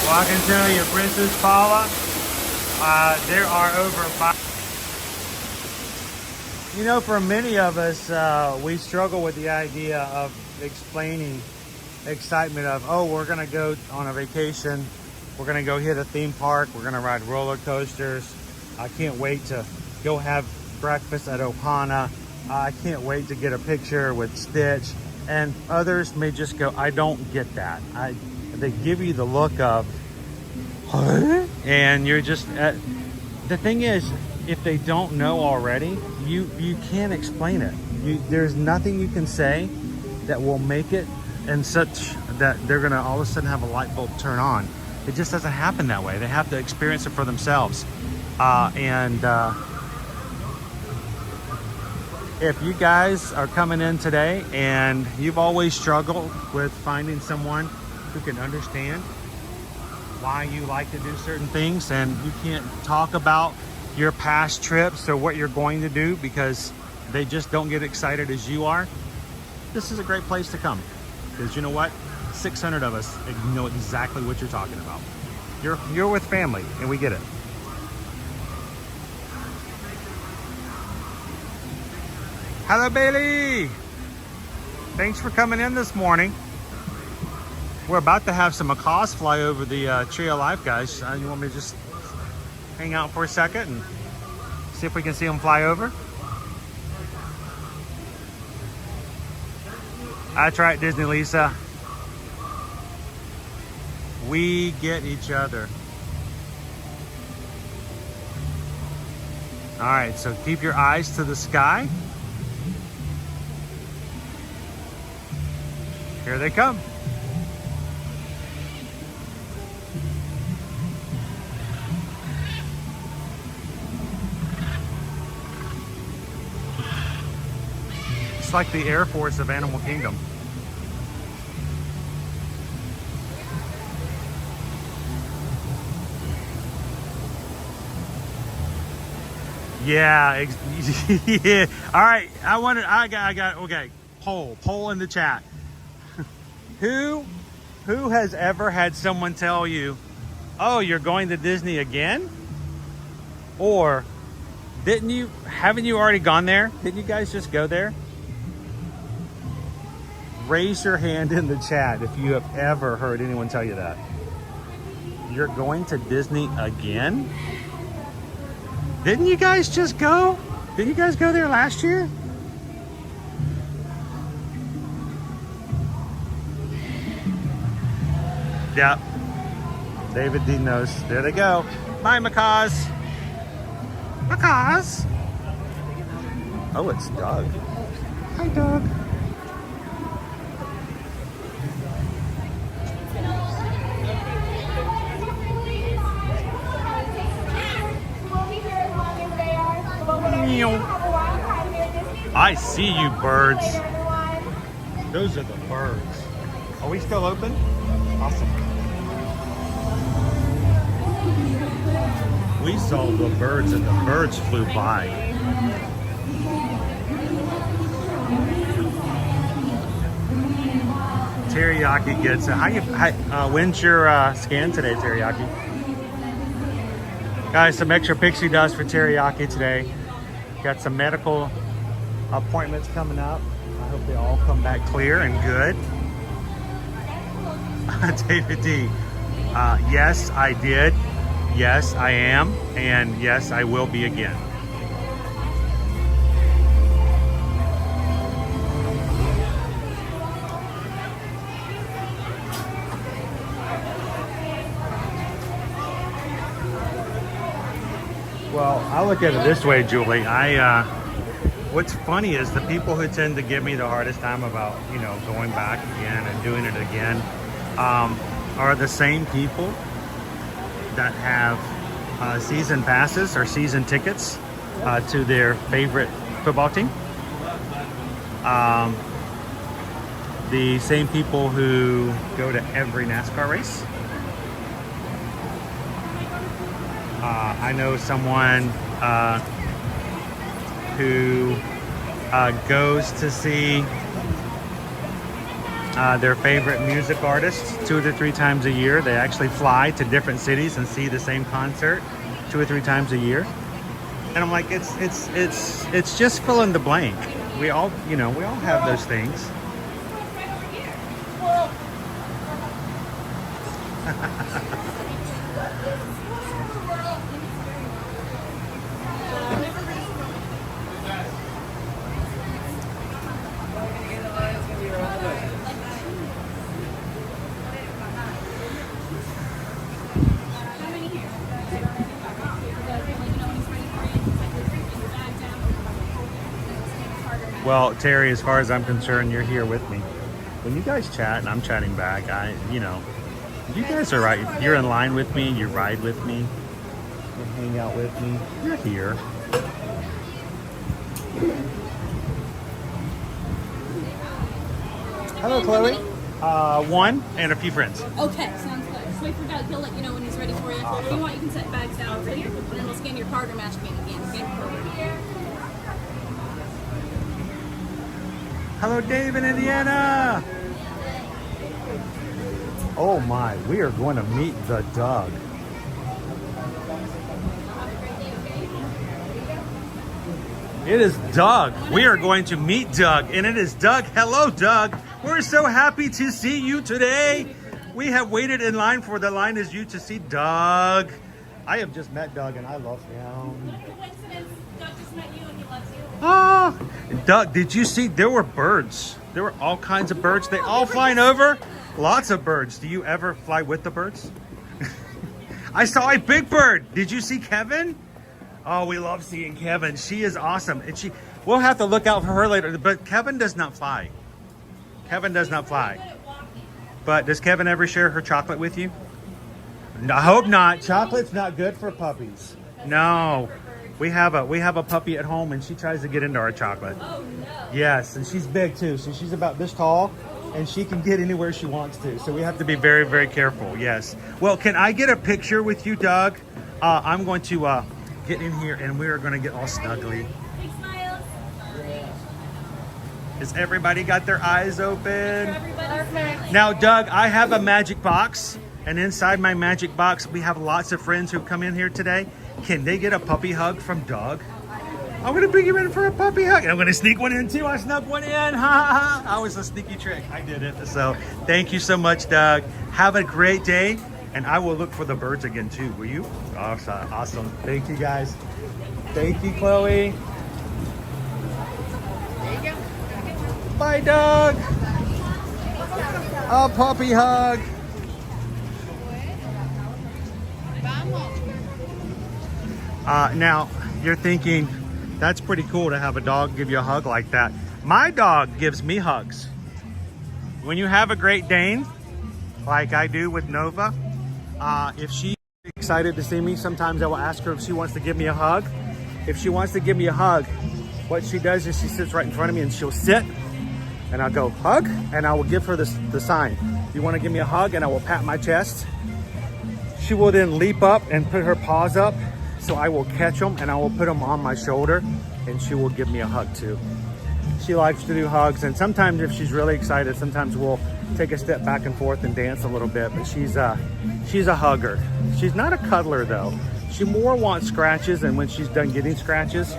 Well, I can tell you, Princess Paula, there are over 5. You know, for many of us, we struggle with the idea of explaining excitement of, oh, we're going to go on a vacation. We're going to go hit a theme park. We're going to ride roller coasters. I can't wait to go have breakfast at Ohana. I can't wait to get a picture with Stitch. And others may just go, I don't get that. They give you the look of, huh? And you're just, the thing is, if they don't know already, you can't explain it. There's nothing you can say that will make it and such that they're gonna all of a sudden have a light bulb turn on. It just doesn't happen that way. They have to experience it for themselves. If you guys are coming in today and you've always struggled with finding someone who can understand why you like to do certain things, and you can't talk about your past trips or what you're going to do because they just don't get excited as you are, this is a great place to come. Because you know what? 600 of us know exactly what you're talking about. You're with family, and we get it. Hello, Bailey. Thanks for coming in this morning. We're about to have some macaws fly over the Tree of Life, guys. You want me to just hang out for a second and see if we can see them fly over? That's right, Disney Lisa. We get each other. All right, so keep your eyes to the sky. Here they come. It's like the Air Force of Animal Kingdom. Yeah, yeah. All right, I got, okay. Poll in the chat. Who has ever had someone tell you, oh, you're going to Disney again? Or haven't you already gone there? Didn't you guys just go there? Raise your hand in the chat if you have ever heard anyone tell you that. You're going to Disney again? Didn't you guys just go? Didn't you guys go there last year? Yep. David D knows. There they go. Bye, macaws. Macaws. Oh, it's Doug. Hi, Doug. I see you, birds. Those are the birds. Are we still open? Awesome. We saw the birds and the birds flew by. Teriyaki gets it. When's your scan today, Teriyaki? Guys, some extra pixie dust for Teriyaki today. Got some medical appointments coming up. I hope they all come back clear and good. David D. Yes, I did. Yes, I am. And yes, I will be again. Well, I look at it this way, Julie. What's funny is the people who tend to give me the hardest time about, going back again and doing it again, are the same people that have season passes or season tickets to their favorite football team. The same people who go to every NASCAR race. I know someone who goes to see their favorite music artists 2 to 3 times a year. They actually fly to different cities and see the same concert 2 or 3 times a year. And I'm like, it's just fill in the blank. We all have those things. Well, Terry, as far as I'm concerned, you're here with me. When you guys chat and I'm chatting back, you guys are right. You're in line with me. You ride with me. You hang out with me. You're here. Hello, Chloe. One and a few friends. Okay, sounds good. Just wait for Doug. He'll let you know when he's ready for you. If you want, you can set bags down over here, and then we'll scan your card or match me again. Okay? Hello, Dave in Indiana. Oh my, we are going to meet the Doug. It is Doug. We are going to meet Doug, and it is Doug. Hello, Doug. We're so happy to see you today. We have waited in line for the line is you to see Doug. I have just met Doug, and I love him. Coincidence. Doug just met you, and he loves you. Ah, Doug, did you see? There were birds. There were all kinds of birds. They all flying over. Lots of birds. Do you ever fly with the birds? I saw a big bird. Did you see Kevin? Oh, we love seeing Kevin. She is awesome. And we'll have to look out for her later. But Kevin does not fly. Kevin does not fly. But does Kevin ever share her chocolate with you? I hope not. Chocolate's not good for puppies. No. We have a puppy at home, and she tries to get into our chocolate. Oh, no. Yes, and she's big too. So she's about this tall, and she can get anywhere she wants to. So we have to be very, very careful. Yes. Well, can I get a picture with you, Doug? I'm going to get in here, and we're going to get all snuggly. Big smiles. Has everybody got their eyes open? Perfect. Now, Doug, I have a magic box, and inside my magic box, we have lots of friends who come in here today. Can they get a puppy hug from Doug? I'm gonna bring you in for a puppy hug. And I'm gonna sneak one in too. I snuck one in. Ha ha ha. That was a sneaky trick. I did it. So thank you so much, Doug. Have a great day. And I will look for the birds again too. Will you? Awesome. Thank you guys. Thank you, Chloe. There you go. Bye, Doug. A puppy hug. Now, you're thinking, that's pretty cool to have a dog give you a hug like that. My dog gives me hugs. When you have a Great Dane, like I do with Nova, if she's excited to see me, sometimes I will ask her if she wants to give me a hug. If she wants to give me a hug, what she does is she sits right in front of me and she'll sit, and I'll go, hug, and I will give her the sign. You want to give me a hug? And I will pat my chest. She will then leap up and put her paws up. So I will catch them and I will put them on my shoulder, and she will give me a hug too. She likes to do hugs, and sometimes if she's really excited, sometimes we'll take a step back and forth and dance a little bit, but she's a hugger. She's not a cuddler though. She more wants scratches, and when she's done getting scratches,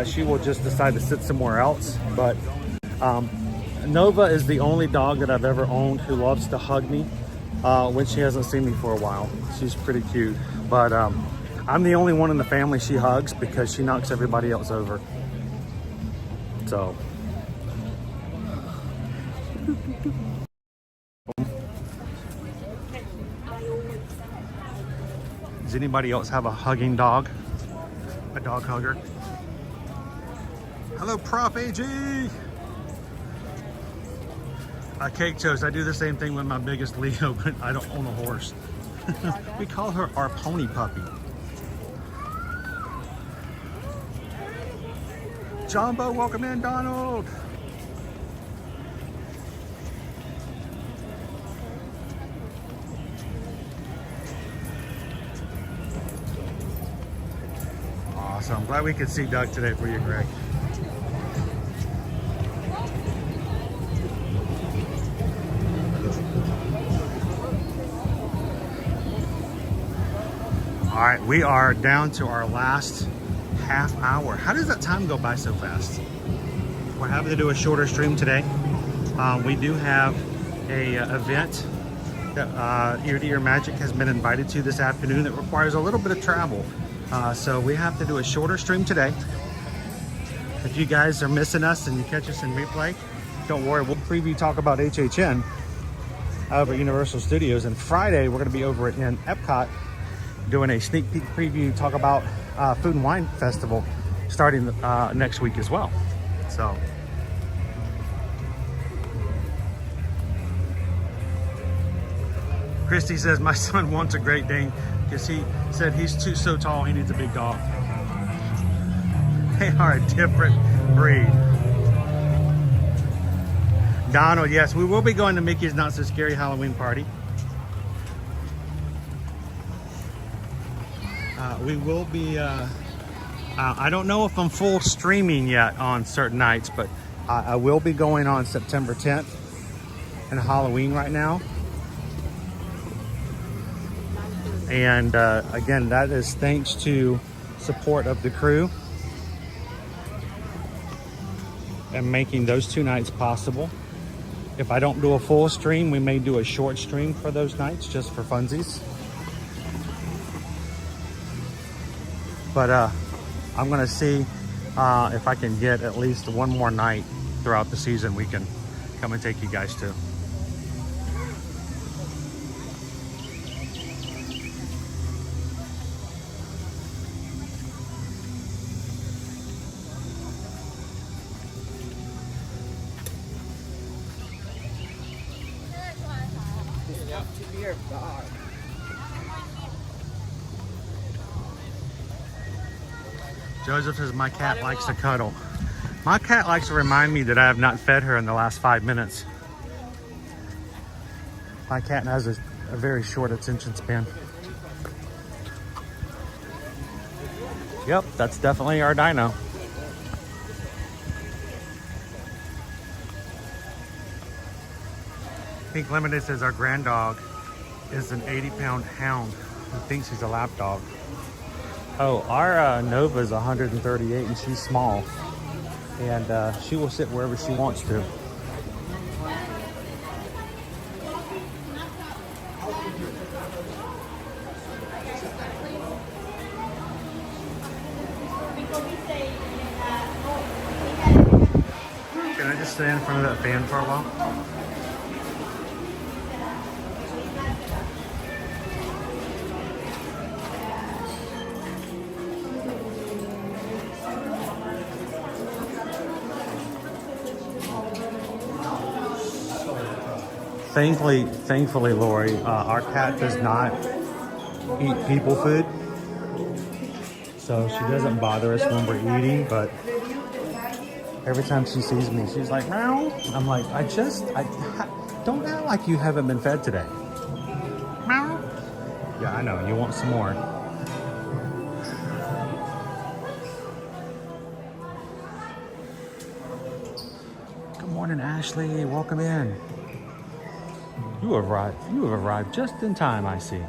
she will just decide to sit somewhere else. But Nova is the only dog that I've ever owned who loves to hug me when she hasn't seen me for a while. She's pretty cute, but I'm the only one in the family she hugs because she knocks everybody else over. So. Does anybody else have a hugging dog? A dog hugger? Hello, Prop AG! Cake Toast, I do the same thing with my biggest Leo, but I don't own a horse. We call her our pony puppy. Jumbo, welcome in, Donald. Awesome. Glad we could see Doug today for you, Greg. All right, we are down to our last half hour. How does that time go by so fast? We're having to do a shorter stream today. We do have a event that Ear to Ear Magic has been invited to this afternoon that requires a little bit of travel. So we have to do a shorter stream today. If you guys are missing us and you catch us in replay, don't worry, we'll preview talk about HHN over at Universal Studios. And Friday, we're gonna be over in Epcot doing a sneak peek preview, talk about Food and Wine Festival starting next week as well. So Christy says my son wants a Great Dane because he said he's so tall he needs a big dog. They are a different breed. Donald, yes, we will be going to Mickey's Not So Scary Halloween party. We will be, I don't know if I'm full streaming yet on certain nights, but I will be going on September 10th and Halloween right now. And again, that is thanks to support of the crew and making those 2 nights possible. If I don't do a full stream, we may do a short stream for those nights just for funsies. But I'm gonna see if I can get at least one more night throughout the season we can come and take you guys to. Dear God. Joseph says my cat likes to cuddle. My cat likes to remind me that I have not fed her in the last 5 minutes. My cat has a very short attention span. Yep, that's definitely our dino. Pink Lemonade says our grand dog is an 80-pound hound who thinks he's a lap dog. Oh, our Nova is 138 and she's small. And she will sit wherever she wants to. Can I just stand in front of that fan for a while? Thankfully, Lori, our cat does not eat people food, so she doesn't bother us when we're eating. But every time she sees me, she's like, meow. I'm like, I don't act like you haven't been fed today. Meow. Yeah, I know. You want some more. Good morning, Ashley. Welcome in. You have arrived just in time, I see.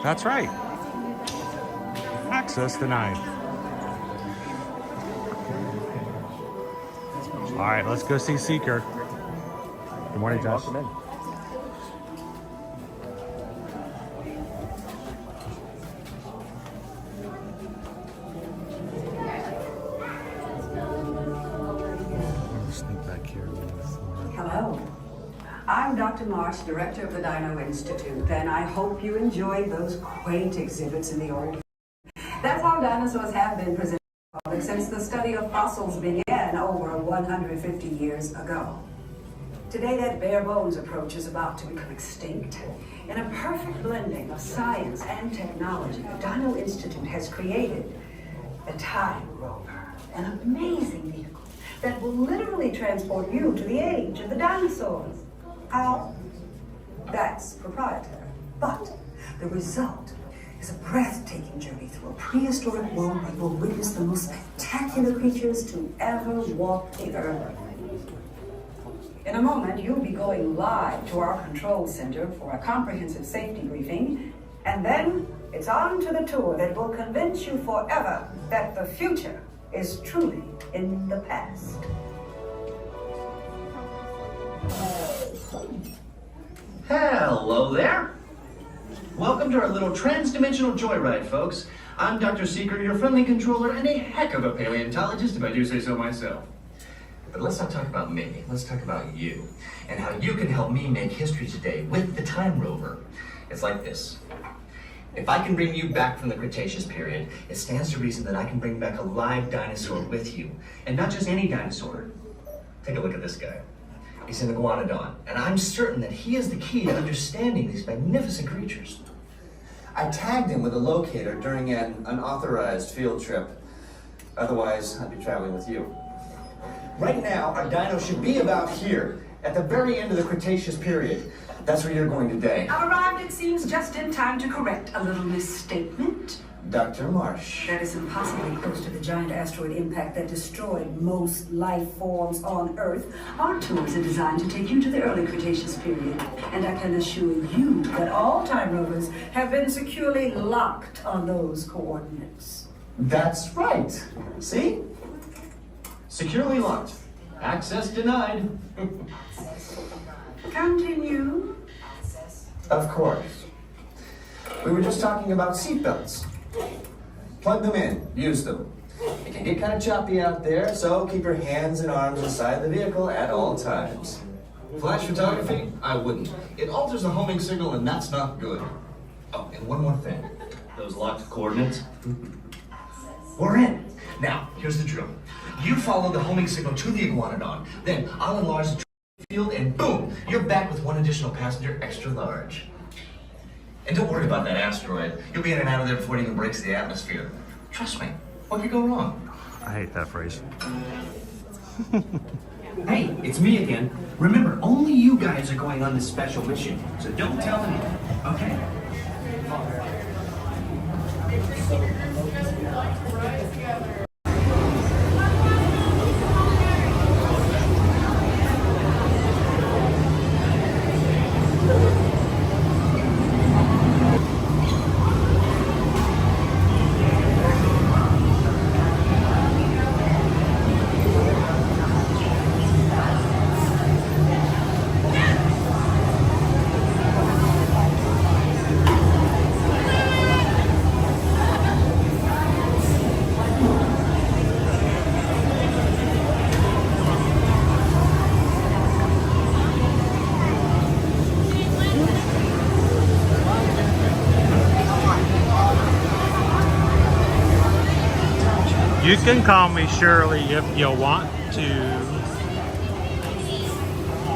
That's right. Access denied. All right, let's go see Seeker. Good morning, Josh. Welcome in. Hello, I'm Dr. Marsh, Director of the Dino Institute, and I hope you enjoyed those quaint exhibits in the old. That's how dinosaurs have been presented to the public since the study of fossils began over 150 years ago. Today, that bare bones approach is about to become extinct. In a perfect blending of science and technology, the Dino Institute has created the Time Rover, an amazing vehicle that will literally transport you to the age of the dinosaurs. How? That's proprietary. But the result is a breathtaking journey through a prehistoric world that will witness the most spectacular creatures to ever walk the earth. In a moment, you'll be going live to our control center for a comprehensive safety briefing, and then it's on to the tour that will convince you forever that the future is truly in the past. Hello there. Welcome to our little trans-dimensional joyride, folks. I'm Dr. Seeker, your friendly controller, and a heck of a paleontologist, if I do say so myself. But let's not talk about me. Let's talk about you, and how you can help me make history today with the Time Rover. It's like this. If I can bring you back from the Cretaceous period, it stands to reason that I can bring back a live dinosaur with you. And not just any dinosaur. Take a look at this guy. He's an iguanodon, and I'm certain that he is the key to understanding these magnificent creatures. I tagged him with a locator during an unauthorized field trip. Otherwise, I'd be traveling with you. Right now, our dino should be about here, at the very end of the Cretaceous period. That's where you're going today. I've arrived, it seems, just in time to correct a little misstatement. Dr. Marsh. That is impossibly close to the giant asteroid impact that destroyed most life forms on Earth. Our tours are designed to take you to the early Cretaceous period. And I can assure you that all Time Rovers have been securely locked on those coordinates. That's right. See? Securely locked. Access denied. Continue. Of course. We were just talking about seatbelts. Plug them in. Use them. It can get kind of choppy out there, so keep your hands and arms inside the vehicle at all times. Flash photography? I wouldn't. It alters the homing signal, and that's not good. Oh, and one more thing. Those locked coordinates? We're in. Now, here's the drill. You follow the homing signal to the iguanodon, then I'll enlarge the field, and boom, you're back with one additional passenger extra large. And don't worry about that asteroid. You'll be in and out of there before it even breaks the atmosphere. Trust me, what could go wrong? I hate that phrase. Hey, it's me again. Remember, only you guys are going on this special mission, so don't tell anyone, okay? You can call me Shirley if you want to.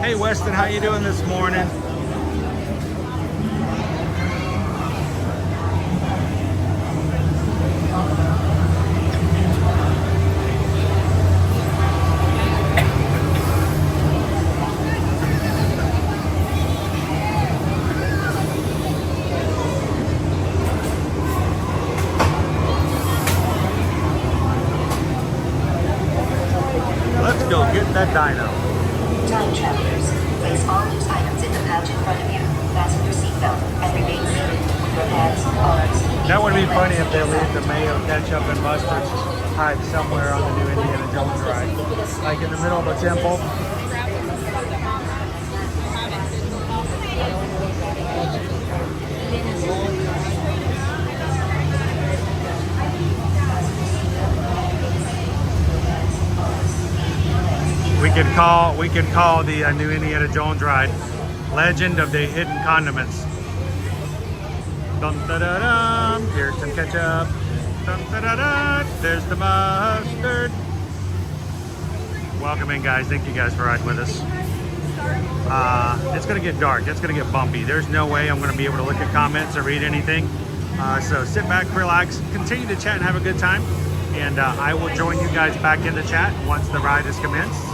Hey Weston, how you doing this morning? That dino. Time travelers, place all loose items in the pouch in front of you. Fasten your seatbelt and remain seated with your hands, arms. That would be funny if they leave the mayo, ketchup, and mustard hide somewhere on the new Indiana Jones ride, like in the middle of a temple. We could call the new Indiana Jones ride Legend of the Hidden Condiments. Dun da da dum, here's some ketchup. Dun da da da, there's the mustard. Welcome in, guys. Thank you guys for riding with us. It's gonna get dark. It's gonna get bumpy. There's no way I'm gonna be able to look at comments or read anything. So sit back, relax, continue to chat and have a good time. And I will join you guys back in the chat once the ride is commenced.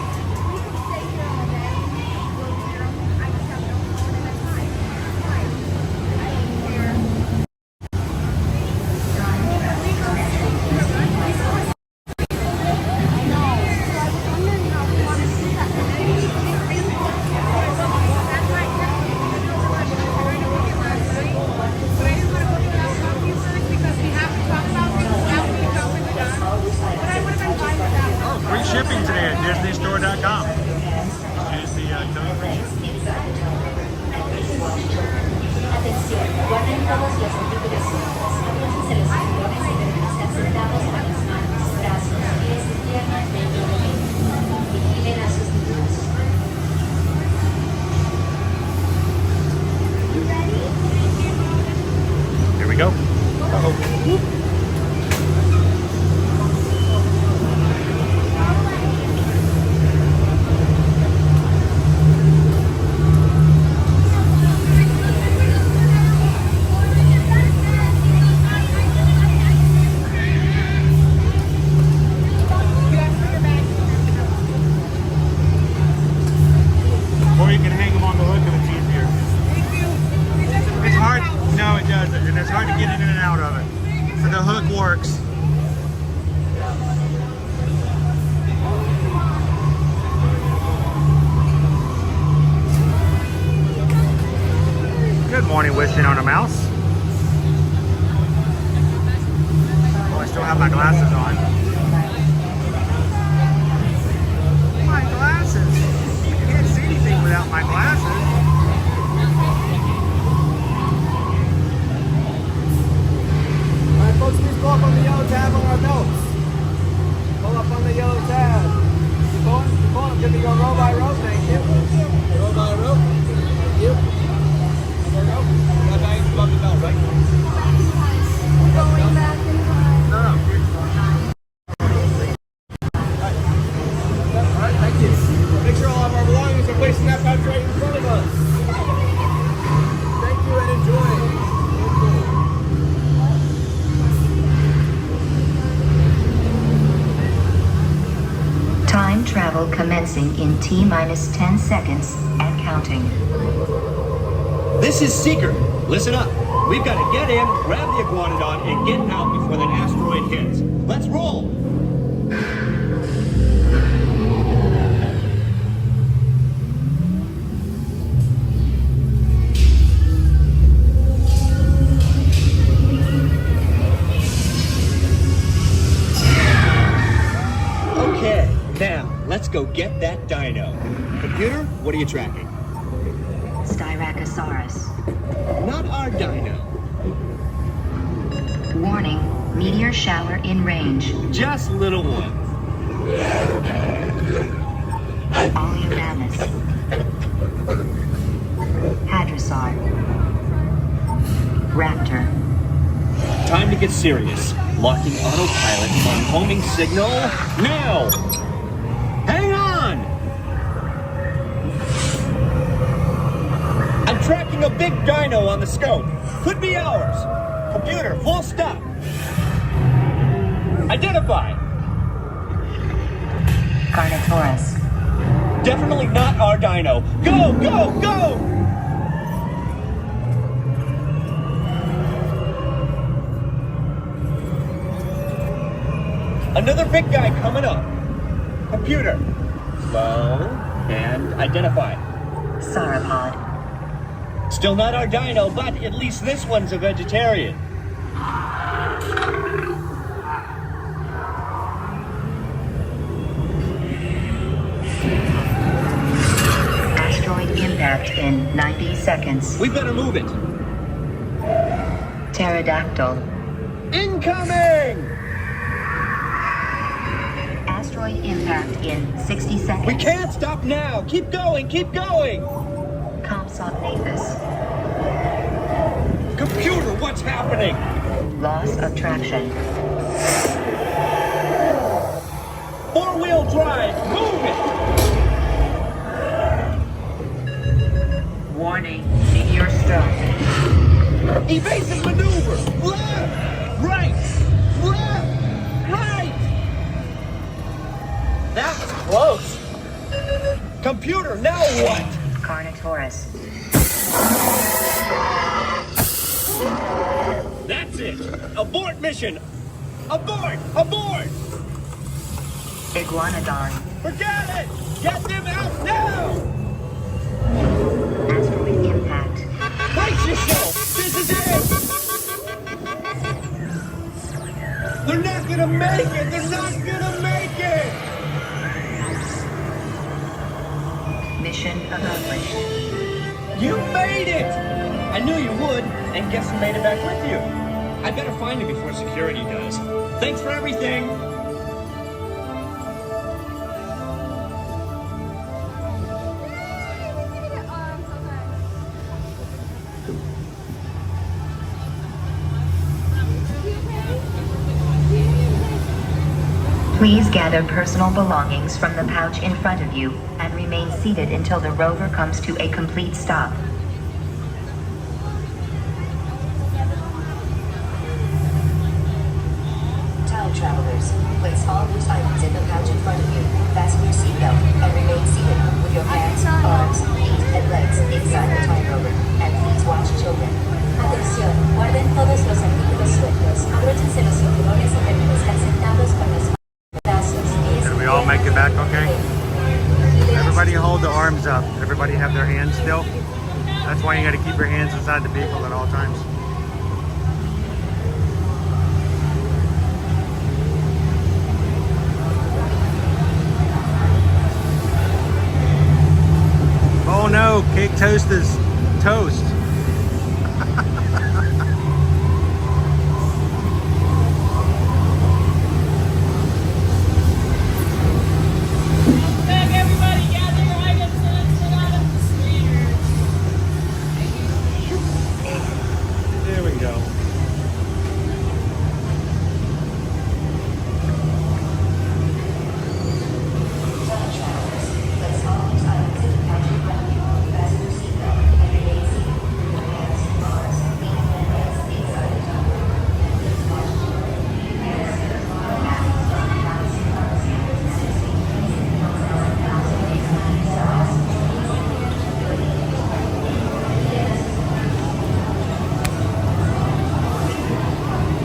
Shipping today at disneystore.com. Use the code free shipping. Atención, guarden todos los artículos útiles. Se les informa que deben estar sentados con las manos, brazos, pies y piernas dentro del vehículo. Vigilen a sus niños. Here we go. Uh-oh. Morning wishing on a mouse. Oh, I still have my glasses on. My glasses. I can't see anything without my glasses. Alright folks, please pull up on the yellow tab on our belts. Pull up on the yellow tab. Keep pulling. Give me your row by row. Thank you. Row by row. Thank you. Going back in time. No. travel commencing in T-minus 10 seconds and counting. This is Seeker. Listen up. We've got to get in, grab the iguanodon, and get out before that asteroid hits. Let's roll! Okay, now, let's go get that dino. Computer, what are you tracking? Styracosaurus. Not our dino. Warning, meteor shower in range. Just little one. Oleomammoth. Hadrosaur. Raptor. Time to get serious. Locking autopilot on homing signal now! Hang on! I'm tracking a big dino on the scope. Could be ours. Computer, full stop. Identify. Carnotaurus. Definitely not our dino. Go, go, go! Another big guy coming up. Computer. Slow and identify. Sauropod. Still not our dino, but at least this one's a vegetarian. Asteroid impact in 90 seconds. We better move it. Pterodactyl. Incoming! Asteroid impact in 60 seconds. We can't stop now. Keep going, keep going. Compsognathus. Computer, what's happening? Loss of traction. Four-wheel drive, move it! Warning, meteor strike. Evasive maneuver! Left! Right! Left! Right! That was close. Computer, now what? Carnotaurus. That's it! Abort mission! Abort! Abort! Iguanodon. Forget it! Get them out now! Asteroid impact. Brace yourself! This is it! They're not gonna make it! They're not gonna make it! Mission accomplished. You made it! I knew you would, and guess who made it back with you? I better find him before security does. Thanks for everything! Please gather personal belongings from the pouch in front of you and remain seated until the rover comes to a complete stop. Time travelers, place all loose items in the pouch in front of you, fasten your seatbelt, and remain seated with your hands, arms, feet, and legs inside the time rover. And please watch children. Atención, guarden todos los artículos sueltos. Abróchense los cinturones y permanezcan sentados con las Did we all make it back okay? Everybody hold the arms up. Everybody have their hands still. That's why you got to keep your hands inside the vehicle at all times. Oh no, cake toast is toast.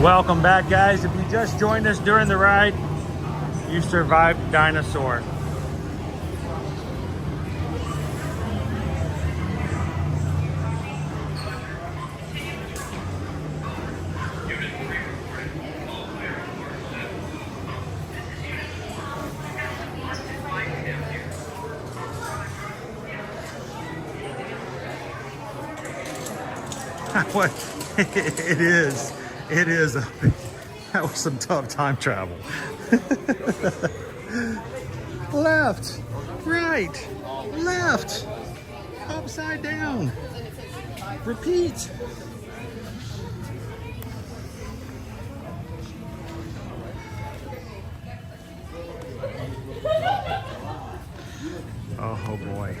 Welcome back, guys. If you just joined us during the ride, you survived Dinosaur. What? It is. It is. That was some tough time travel. Left, right, left, upside down. Repeat. Oh boy.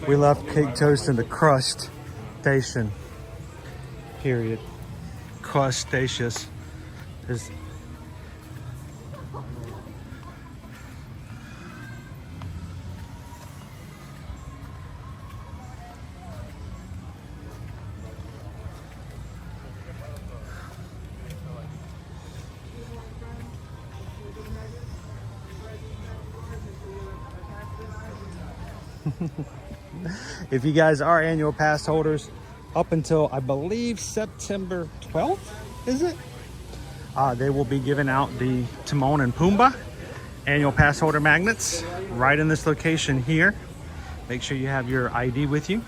We left cake toast in the crust station. Period. Crustaceous is. If you guys are annual pass holders, up until I believe September 12th, is it? They will be giving out the Timon and Pumbaa annual pass holder magnets right in this location here. Make sure you have your ID with you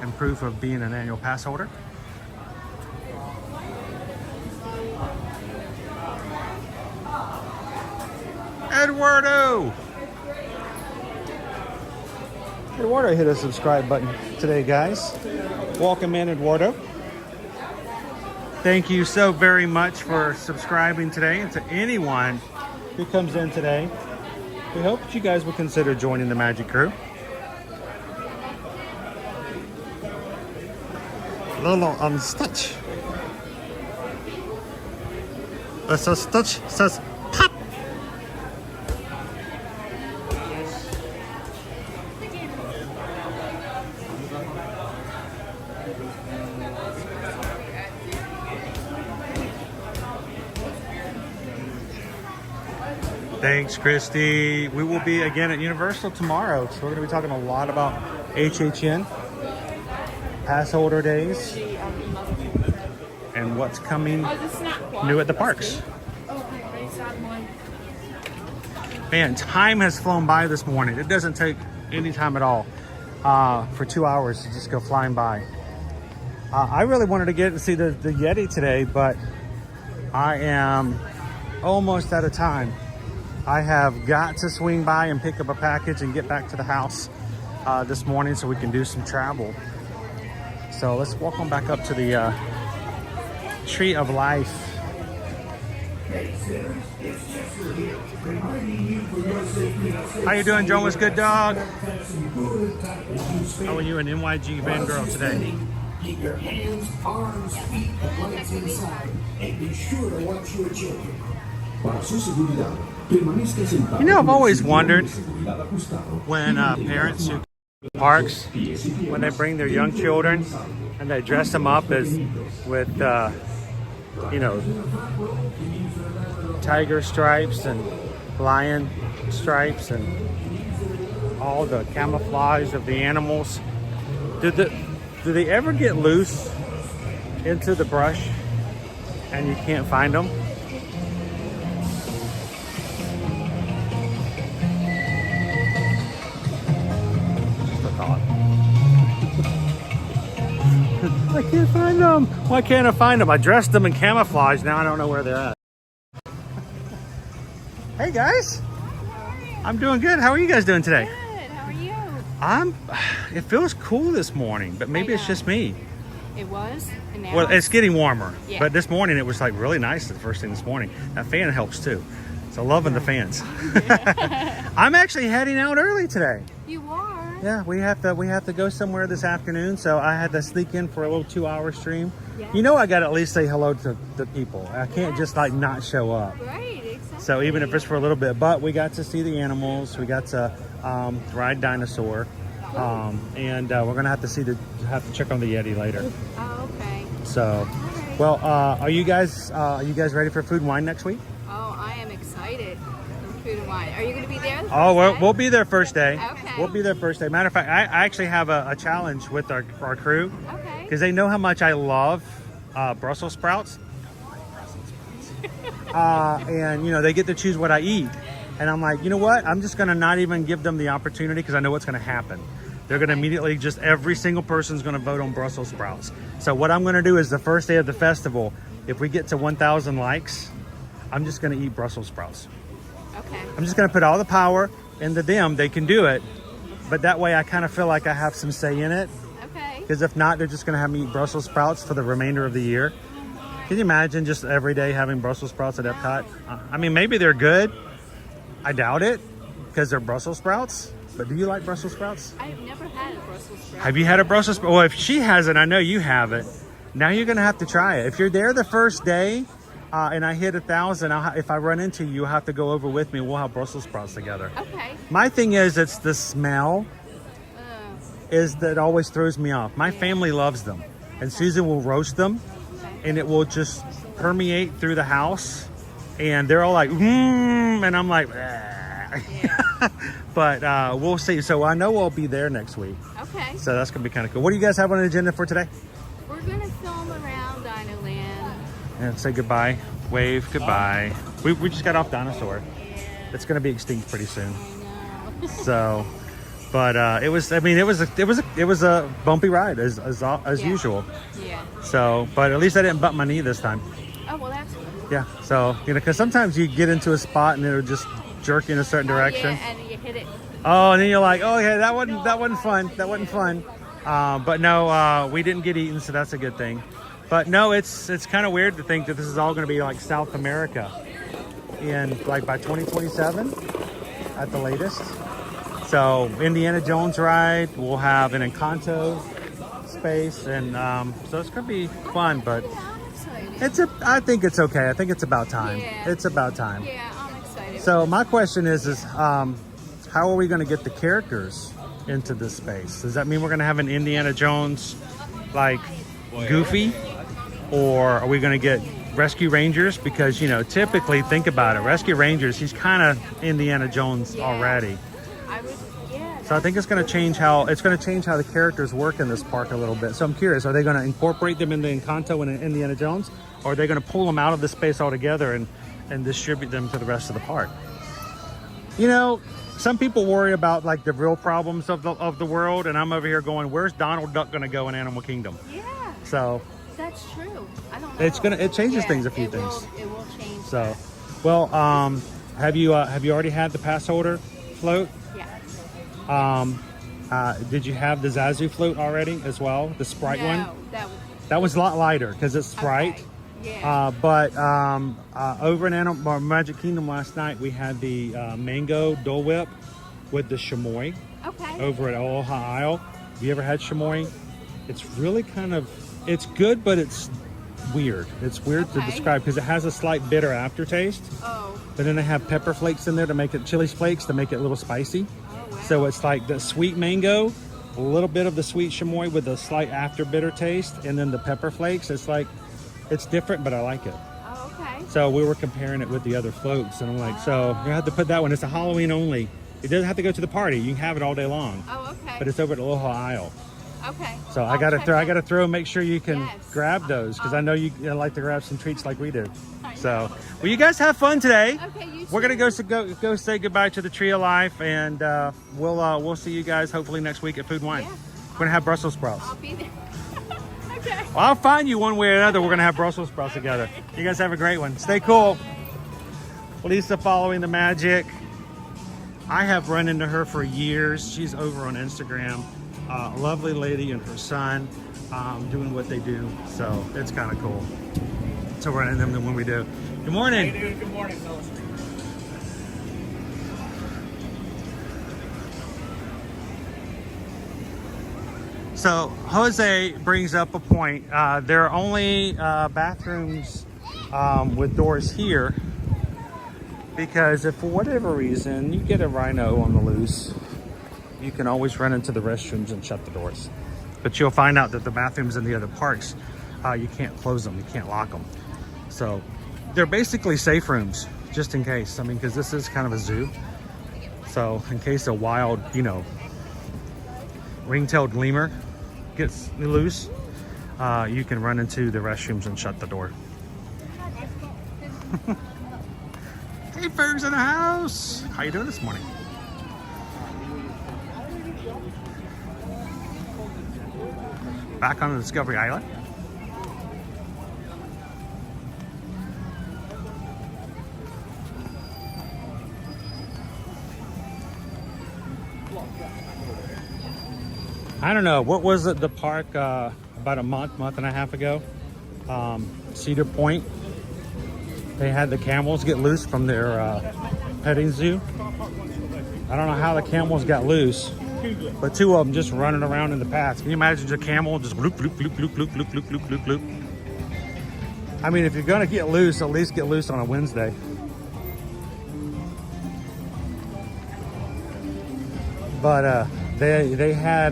and proof of being an annual pass holder. Eduardo hit a subscribe button today, guys. Welcome in, Eduardo. Thank you so very much for subscribing today, and to anyone who comes in today. We hope that you guys will consider joining the Magic Crew. Lolo on Stitch. So Stitch says pop. Thanks, Christy. We will be again at Universal tomorrow, so we're going to be talking a lot about HHN, pass holder days, and what's coming new at the parks. Man, time has flown by this morning. It doesn't take any time at all for 2 hours to just go flying by. I really wanted to get and see the Yeti today, but I am almost out of time. I have got to swing by and pick up a package and get back to the house this morning so we can do some travel. So let's walk on back up to the Tree of Life. How you doing, Joe? What's good, dog? How are you, an NYG van girl today? Keep your hands, arms, feet, and legs inside, and be sure to watch your children. Para su seguridad, permanezca sentado. You know, I've always wondered when parents who parks, when they bring their young children and they dress them up as with you know, tiger stripes and lion stripes and all the camouflage of the animals. Do they ever get loose into the brush and you can't find them? I can't find them. Why can't I find them? I dressed them in camouflage. Now I don't know where they're at. Hey guys. I'm doing good. How are you guys doing today? Good. How are you? It feels cool this morning, but maybe it's just me. It was. And now Well, it's getting warmer. Yeah. But this morning it was like really nice the first thing this morning. That fan helps too. So loving the fans. I'm actually heading out early today. You are? Yeah, we have to go somewhere this afternoon, so I had to sneak in for a little 2-hour stream. Yeah. You know, I got to at least say hello to the people. I can't just like not show up. Right, exactly. So even if it's for a little bit, but we got to see the animals. We got to ride Dinosaur, and we're gonna have to check on the Yeti later. Oh, okay. So, well, are you guys ready for food and wine next week? Oh, I am excited for food and wine. Are you going to be there? Oh, we'll be there first day. Okay. We'll be there first day. Matter of fact, I actually have a challenge with our crew. Okay. Because they know how much I love Brussels sprouts. And, you know, they get to choose what I eat. And I'm like, you know what? I'm just going to not even give them the opportunity because I know what's going to happen. They're going to immediately just, every single person's going to vote on Brussels sprouts. So what I'm going to do is the first day of the festival, if we get to 1,000 likes, I'm just going to eat Brussels sprouts. Okay. I'm just going to put all the power into them. They can do it. But that way I kind of feel like I have some say in it. Okay. Because if not, they're just going to have me eat Brussels sprouts for the remainder of the year. Can you imagine just every day having Brussels sprouts at Epcot? I mean, maybe they're good. I doubt it because they're Brussels sprouts. But do you like Brussels sprouts? I've never had a Brussels sprout. Have you had a Brussels sprout? Well, if she hasn't, I know you have it. Now you're going to have to try it. If you're there the first day and I hit 1,000, if I run into you, you'll have to go over with me. We'll have Brussels sprouts together. Okay. My thing is, it's the smell that always throws me off. My family loves them. And Susan will roast them. And it will just permeate through the house. And they're all like, and I'm like, but we'll see. So I know we'll be there next week. Okay. So that's going to be kind of cool. What do you guys have on the agenda for today? We're going to film around Dino Land. And say goodbye. Wave goodbye. We just got off Dinosaur. It's going to be extinct pretty soon. I know. So, but it was a bumpy ride as usual. Yeah. So, but at least I didn't bump my knee this time. Oh, well, that's good. Yeah. So, you know, because sometimes you get into a spot and it'll just jerk you in a certain direction. Yeah, and you hit it. Oh, and then you're like, oh, yeah, that wasn't fun. That wasn't fun. But no, we didn't get eaten, so that's a good thing. But no, it's kind of weird to think that this is all going to be like South America in like by 2027 at the latest. So Indiana Jones ride, we'll have an Encanto space, and so it's going to be fun. But I think it's okay. I think it's about time. Yeah. It's about time. Yeah, I'm excited. So my question is how are we going to get the characters into this space? Does that mean we're going to have an Indiana Jones like Goofy, or are we going to get Rescue Rangers? Because, you know, typically, think about it, Rescue Rangers, he's kind of Indiana Jones already. So I think it's going to change how the characters work in this park a little bit. So I'm curious, are they going to incorporate them into Encanto and Indiana Jones, or are they going to pull them out of the space altogether and distribute them to the rest of the park? You know, some people worry about like the real problems of the world, and I'm over here going, where's Donald Duck going to go in Animal Kingdom? Yeah. So that's true. I don't know. It changes things a few things. It will change. So, well, have you already had the pass holder float? Yeah. Did you have the Zazu float already as well? The Sprite one? That was a lot lighter because it's Sprite. Okay. Yeah. But over in Magic Kingdom last night, we had the mango Dole Whip with the chamoy. Okay. Over at Aloha Isle. Have you ever had chamoy? It's really it's good, but it's weird. It's weird to describe because it has a slight bitter aftertaste. Oh. But then they have pepper flakes in there to make it, chili flakes to make it a little spicy. Oh, wow. So it's like the sweet mango, a little bit of the sweet chamoy with a slight after bitter taste, and then the pepper flakes. It's different, but I like it. Oh, okay. So we were comparing it with the other floats, and I'm like, so you have to put that one. It's a Halloween only. It doesn't have to go to the party. You can have it all day long. Oh, okay. But it's over at Aloha Isle. Okay. So I gotta throw. Make sure you can grab those because I know you like to grab some treats like we do. So, well, you guys have fun today. Okay, you We're gonna go say goodbye to the Tree of Life, and we'll see you guys hopefully next week at Food and Wine. Yeah. We're gonna have Brussels sprouts. I'll be there. Okay. Well, I'll find you one way or another. We're gonna have Brussels sprouts together. You guys have a great one. Stay cool. Lisa following the magic. I have run into her for years. She's over on Instagram. Lovely lady and her son doing what they do. So it's kind of cool to run into them when we do. Good morning. How you doing? Good morning, fellas. So Jose brings up a point. There are only bathrooms with doors here because if for whatever reason you get a rhino on the loose, you can always run into the restrooms and shut the doors. But you'll find out that the bathrooms in the other parks you can't close them, you can't lock them. So they're basically safe rooms, just in case. I mean, because this is kind of a zoo. So in case a wild, you know, ring-tailed lemur gets loose, you can run into the restrooms and shut the door. Hey, Ferg's in the house. How you doing this morning? Back on the Discovery Island. I don't know, what was it, the park about a month and a half ago? Cedar Point. They had the camels get loose from their petting zoo. I don't know how the camels got loose, but two of them just running around in the paths. Can you imagine a camel just loop, loop, loop, loop, loop, loop, loop, loop, loop, loop? I mean, if you're gonna get loose, at least get loose on a Wednesday. But they had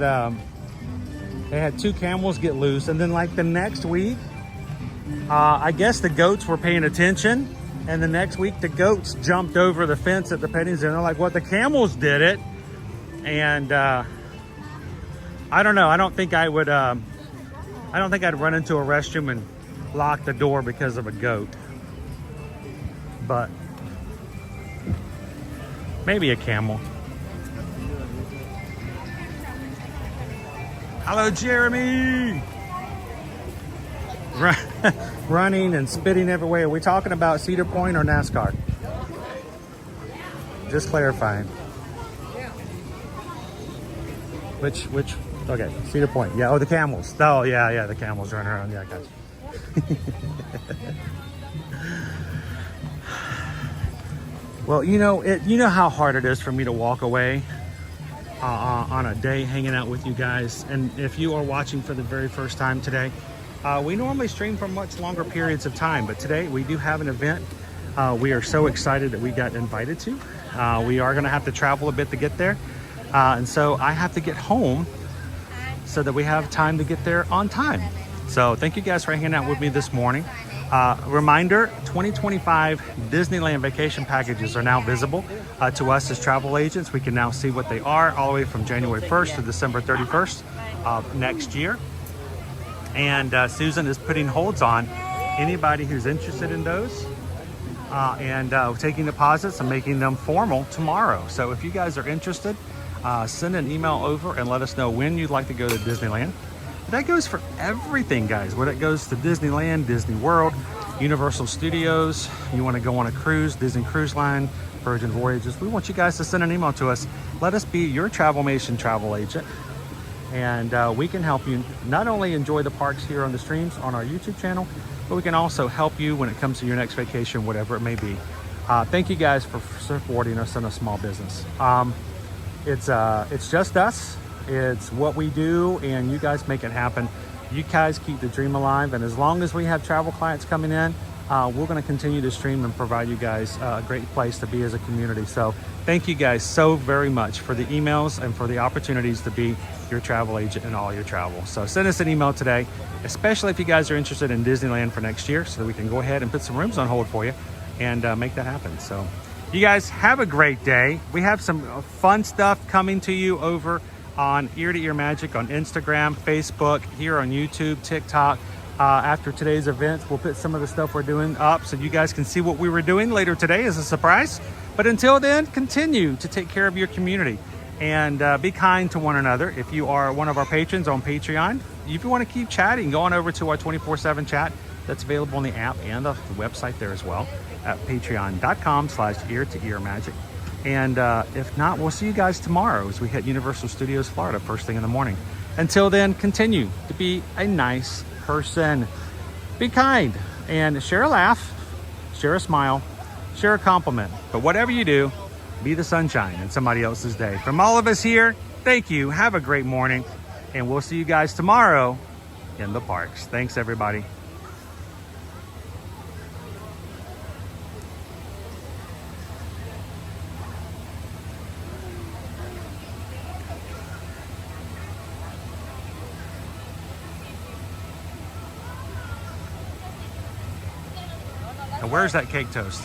two camels get loose, and then like the next week, I guess the goats were paying attention, and the next week the goats jumped over the fence at the petting zoo. And they're like, "What? The camels did it?" And I don't know. I don't think I would. I don't think I'd run into a restroom and lock the door because of a goat. But maybe a camel. Hello, Jeremy. Running and spitting everywhere. Are we talking about Cedar Point or NASCAR? Just clarifying. Which, okay, Cedar Point. Yeah, oh, the camels. Oh, yeah, the camels running around. Yeah, I got you. Well, you know how hard it is for me to walk away on a day hanging out with you guys. And if you are watching for the very first time today, we normally stream for much longer periods of time, but today we do have an event we are so excited that we got invited to. We are going to have to travel a bit to get there, and so I have to get home so that we have time to get there on time. So thank you guys for hanging out with me this morning. Reminder, 2025 Disneyland vacation packages are now visible to us as travel agents. We can now see what they are all the way from January 1st to December 31st of next year. And Susan is putting holds on anybody who's interested in those and taking deposits and making them formal tomorrow. So if you guys are interested, send an email over and let us know when you'd like to go to Disneyland. That goes for everything, guys. Whether it goes to Disneyland, Disney World, Universal Studios, you want to go on a cruise, Disney Cruise Line, Virgin Voyages, we want you guys to send an email to us. Let us be your Travelmation travel agent, and we can help you not only enjoy the parks here on the streams on our YouTube channel, but we can also help you when it comes to your next vacation, whatever it may be. Thank you guys for supporting us in a small business. It's just us. It's what we do, and you guys make it happen. You guys keep the dream alive, and as long as we have travel clients coming in, we're going to continue to stream and provide you guys a great place to be as a community. So thank you guys so very much for the emails and for the opportunities to be your travel agent in all your travel. So send us an email today, especially if you guys are interested in Disneyland for next year, so that we can go ahead and put some rooms on hold for you and make that happen. So you guys have a great day. We have some fun stuff coming to you over on Ear to Ear Magic on Instagram, Facebook, here on YouTube, TikTok. After today's events, we'll put some of the stuff we're doing up so you guys can see what we were doing later today as a surprise. But until then, continue to take care of your community and be kind to one another. If you are one of our patrons on Patreon, if you want to keep chatting, go on over to our 24/7 chat that's available on the app and the website there as well at patreon.com/ear-to-ear-magic. And if not, we'll see you guys tomorrow as we hit Universal Studios Florida first thing in the morning. Until then, continue to be a nice person. Be kind and share a laugh, share a smile, share a compliment. But whatever you do, be the sunshine in somebody else's day. From all of us here, thank you. Have a great morning. And we'll see you guys tomorrow in the parks. Thanks, everybody. Now, where's that cake toast?